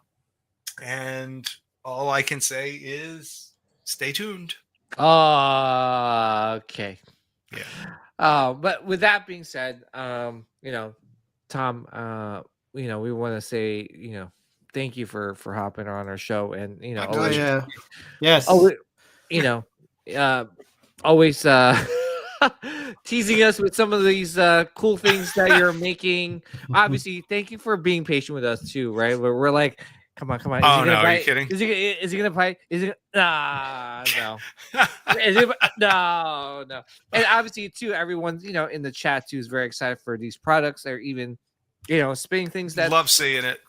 all I can say is stay tuned. Okay. Yeah. But with that being said, Tom, we want to say, thank you for hopping on our show, and always, yes, always teasing us with some of these cool things that you're making. Obviously, thank you for being patient with us too, right? We're like, come on. Oh no, are you kidding? Is he gonna fight? Is it? No. No. And obviously, too, everyone's in the chat too is very excited for these products. They're even spinning things that love seeing it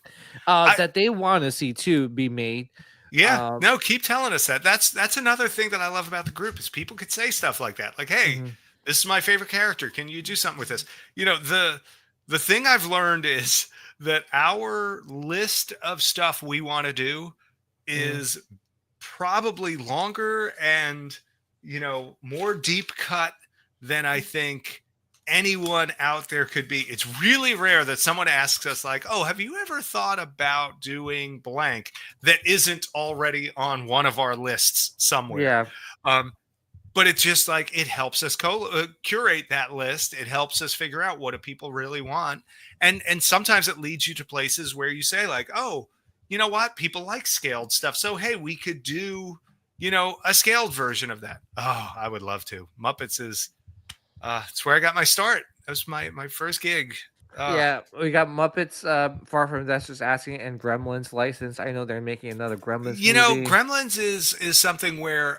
that they want to see too be made. Yeah, no, keep telling us that. That's another thing that I love about the group is people could say stuff like that, like, "Hey, this is my favorite character. Can you do something with this?" The thing I've learned is that our list of stuff we want to do is probably longer and more deep cut than I think anyone out there could be. It's really rare that someone asks us like, "Oh, have you ever thought about doing blank?" that isn't already on one of our lists somewhere. Yeah. But it's just like it helps us curate that list. It helps us figure out what do people really want, and sometimes it leads you to places where you say like, "Oh, you know what? People like scaled stuff, so hey, we could do a scaled version of that." Oh, I would love to. Muppets is. It's where I got my start. That was my first gig. Yeah, we got Muppets, Far From Investors asking, and Gremlins license. I know they're making another Gremlins movie. Gremlins is something where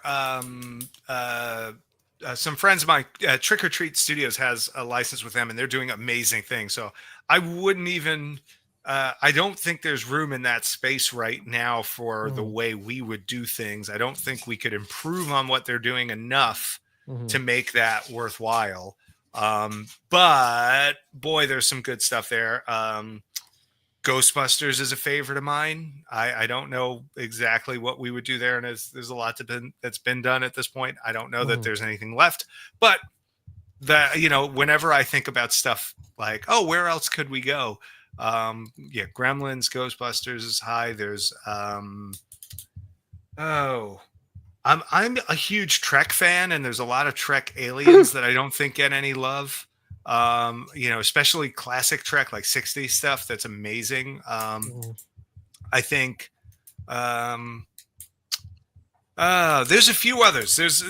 some friends of mine, Trick or Treat Studios has a license with them, and they're doing amazing things. So I wouldn't even. I don't think there's room in that space right now for the way we would do things. I don't think we could improve on what they're doing enough to make that worthwhile. But boy, there's some good stuff there. Ghostbusters is a favorite of mine. I don't know exactly what we would do there, and there's a lot that's been done at this point. I don't know that there's anything left, but whenever I think about stuff like, oh, where else could we go? Gremlins, Ghostbusters is high. There's I'm a huge Trek fan, and there's a lot of Trek aliens that I don't think get any love. Especially classic Trek, like 60s stuff. That's amazing. I think there's a few others. There's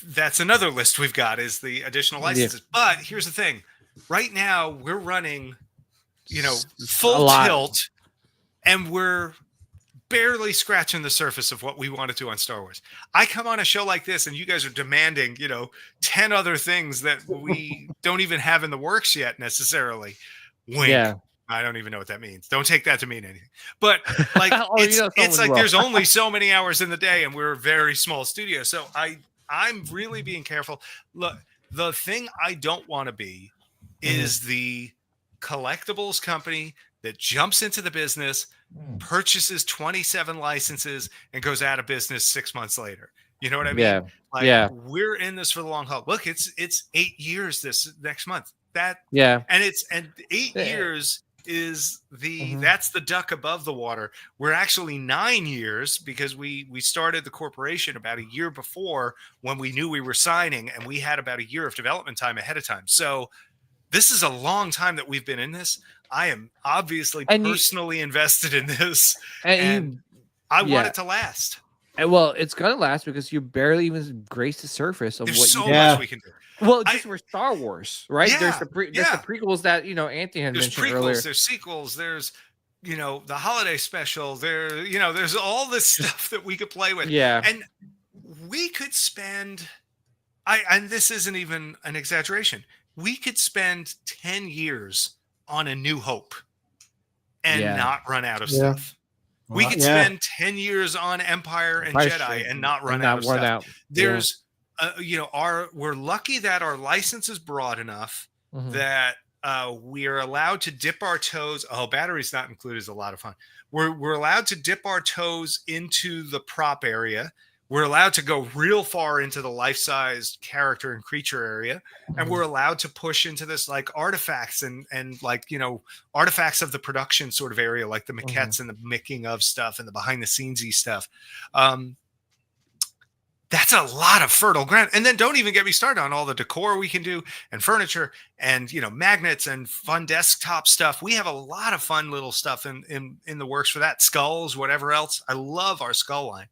that's another list we've got is the additional licenses. But here's the thing: right now we're running, full tilt, and we're barely scratching the surface of what we want to do on Star Wars. I come on a show like this and you guys are demanding, 10 other things that we don't even have in the works yet necessarily. Wink. Yeah. I don't even know what that means. Don't take that to mean anything. But like it's like there's only so many hours in the day and we're a very small studio. So I'm really being careful. Look, the thing I don't want to be is the collectibles company that jumps into the business, purchases 27 licenses, and goes out of business 6 months later. You know what I mean? We're in this for the long haul. Look, it's 8 years this next month. And 8 years is that's the duck above the water. We're actually 9 years because we started the corporation about a year before when we knew we were signing, and we had about a year of development time ahead of time. So this is a long time that we've been in this. I am obviously personally invested in this, and I want it to last. And well, it's gonna last because you barely even graced the surface of There's so much we can do. Well, just for Star Wars, right? There's the prequels that Anthony had mentioned earlier. There's sequels. There's the holiday special. There's all this stuff that we could play with. Yeah, and we could spend. And this isn't even an exaggeration. We could spend 10 years on A New Hope and not run out of stuff. We could spend 10 years on Empire and Jedi and not run out of stuff. There's we're lucky that our license is broad enough that we are allowed to dip our toes. Oh, batteries not included is a lot of fun. We're allowed to dip our toes into the prop area. We're allowed to go real far into the life-sized character and creature area, and we're allowed to push into this like artifacts and like artifacts of the production sort of area, like the maquettes and the making of stuff and the behind-the-scenesy stuff. That's a lot of fertile ground. And then don't even get me started on all the decor we can do and furniture and, magnets and fun desktop stuff. We have a lot of fun little stuff in the works for that. Skulls, whatever else. I love our skull line.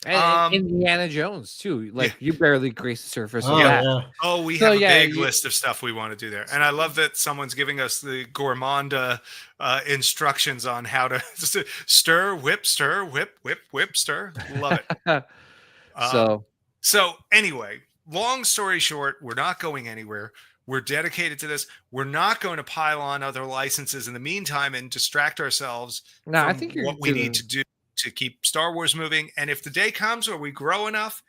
And Indiana Jones too. Like you barely grace the surface of that. Yeah. Oh, we have a big list of stuff we want to do there. And I love that someone's giving us the gourmand instructions on how to stir, whip, stir. Love it. So anyway, long story short, we're not going anywhere. We're dedicated to this. We're not going to pile on other licenses in the meantime and distract ourselves from I think what we need to do to keep Star Wars moving. And if the day comes where we grow enough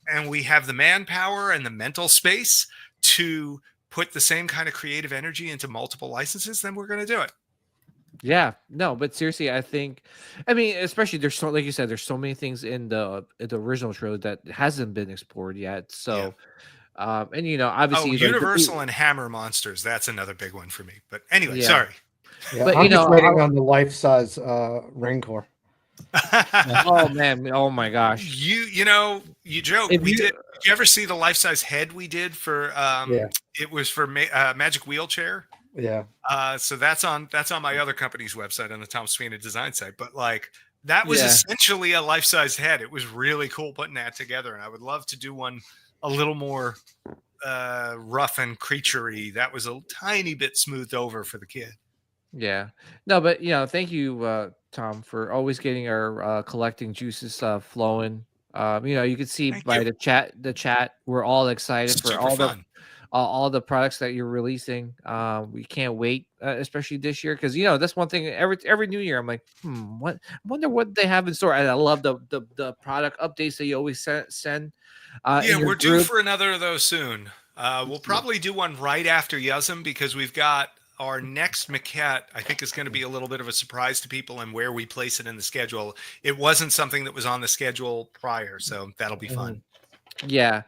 and we have the manpower and the mental space to put the same kind of creative energy into multiple licenses, then we're going to do it. Yeah, no, but seriously, especially there's like you said, there's so many things in the original trilogy that hasn't been explored yet. So, obviously, Universal and Hammer monsters. That's another big one for me. But anyway, sorry. Yeah, but I'm just waiting on the life-size Rancor. Oh man! Oh my gosh! You joke. Did you ever see the life-size head we did for? It was for Magic Wheelchair. Yeah. So that's on my other company's website on the Tom Sweeney design site. But like that was essentially a life-size head. It was really cool putting that together, and I would love to do one a little more rough and creaturey. That was a tiny bit smoothed over for the kid. Yeah. No, but thank you, Tom, for always getting our collecting juices flowing. You can see by the chat, we're all excited for all the products that you're releasing. We can't wait, especially this year, because that's one thing. Every new year, I'm like, I wonder what they have in store. And I love the product updates that you always send. We're due for another of those soon. We'll probably do one right after Yuzum because we've got our next maquette. I think is going to be a little bit of a surprise to people and where we place it in the schedule. It wasn't something that was on the schedule prior, so that'll be fun. Yeah.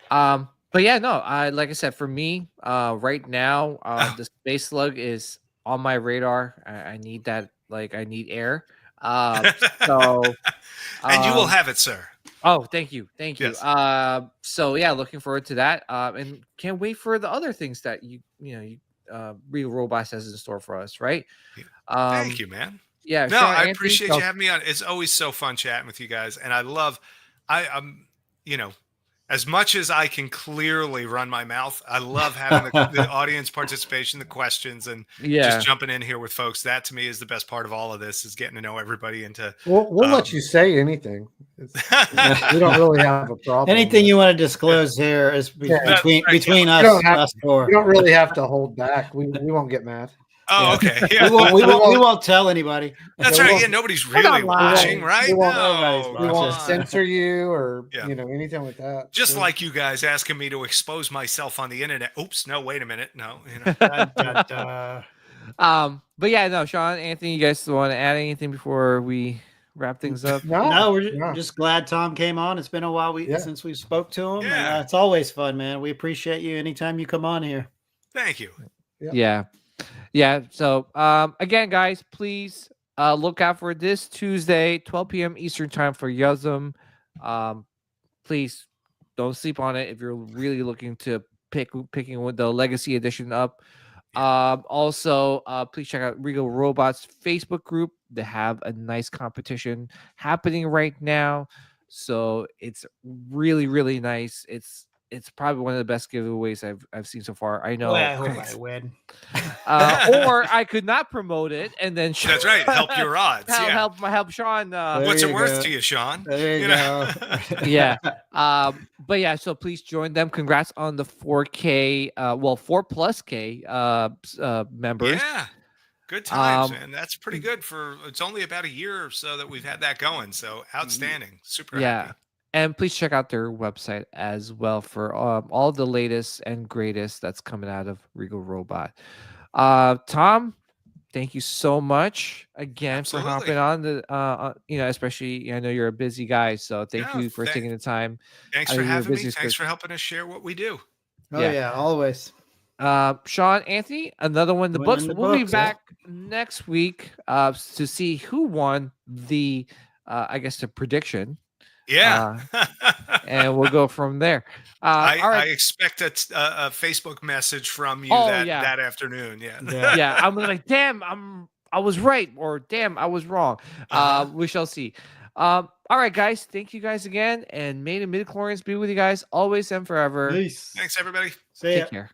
But yeah, no, like I said, for me, right now, the Space Slug is on my radar. I need that. Like, I need air. And you will have it, sir. Oh, thank you. Yes. So yeah, looking forward to that. And can't wait for the other things that Regal Robots has in store for us, right? Thank you, man. Yeah. No, I appreciate you having me on. It's always so fun chatting with you guys, and I'm as much as I can clearly run my mouth, I love having the audience participation, the questions, and just jumping in here with folks. That to me is the best part of all of this, is getting to know everybody. We'll let you say anything. We don't really have a problem. Anything you want to disclose here is between us. You don't really have to hold back. We won't get mad. Oh, okay. Yeah. We won't tell anybody. That's right. Yeah, nobody's really watching, right? We won't censor you or anything like that. Just like you guys asking me to expose myself on the internet. Oops, no, wait a minute. No, But yeah, no, Sean, Anthony, you guys want to add anything before we wrap things up? No, we're just glad Tom came on. It's been a while since we spoke to him. Yeah. And, it's always fun, man. We appreciate you anytime you come on here. Thank you. Yeah. So again, guys, please look out for this Tuesday, 12 p.m. Eastern time for Yuzum. Please don't sleep on it if you're really looking to picking with the Legacy Edition up. Also, please check out Regal Robots Facebook group. They have a nice competition happening right now, so it's really, really nice. It's probably one of the best giveaways I've seen so far. I know. Well, I hope I win. Or I could not promote it and then that's right. Help your odds. Help Sean. What's it worth to you, Sean? There you go. Yeah. But yeah, so please join them. Congrats on the 4K, 4+K members. Yeah. Good times, man. That's pretty good it's only about a year or so that we've had that going. So outstanding. Super happy. And please check out their website as well for all the latest and greatest that's coming out of Regal Robot. Tom, thank you so much again for hopping on the especially I know you're a busy guy, so thank you for taking the time. Thanks for having me. Thanks for helping us share what we do. Oh yeah, always. Sean, Anthony, another one in the books. We'll be back next week to see who won the I guess the prediction. Yeah. And we'll go from there. I expect a Facebook message from you that afternoon. Yeah. I'm like, damn, I was right, or damn, I was wrong. We shall see. All right, guys. Thank you guys again, and may the midichlorians be with you guys always and forever. Peace. Thanks, everybody. See ya. Take care.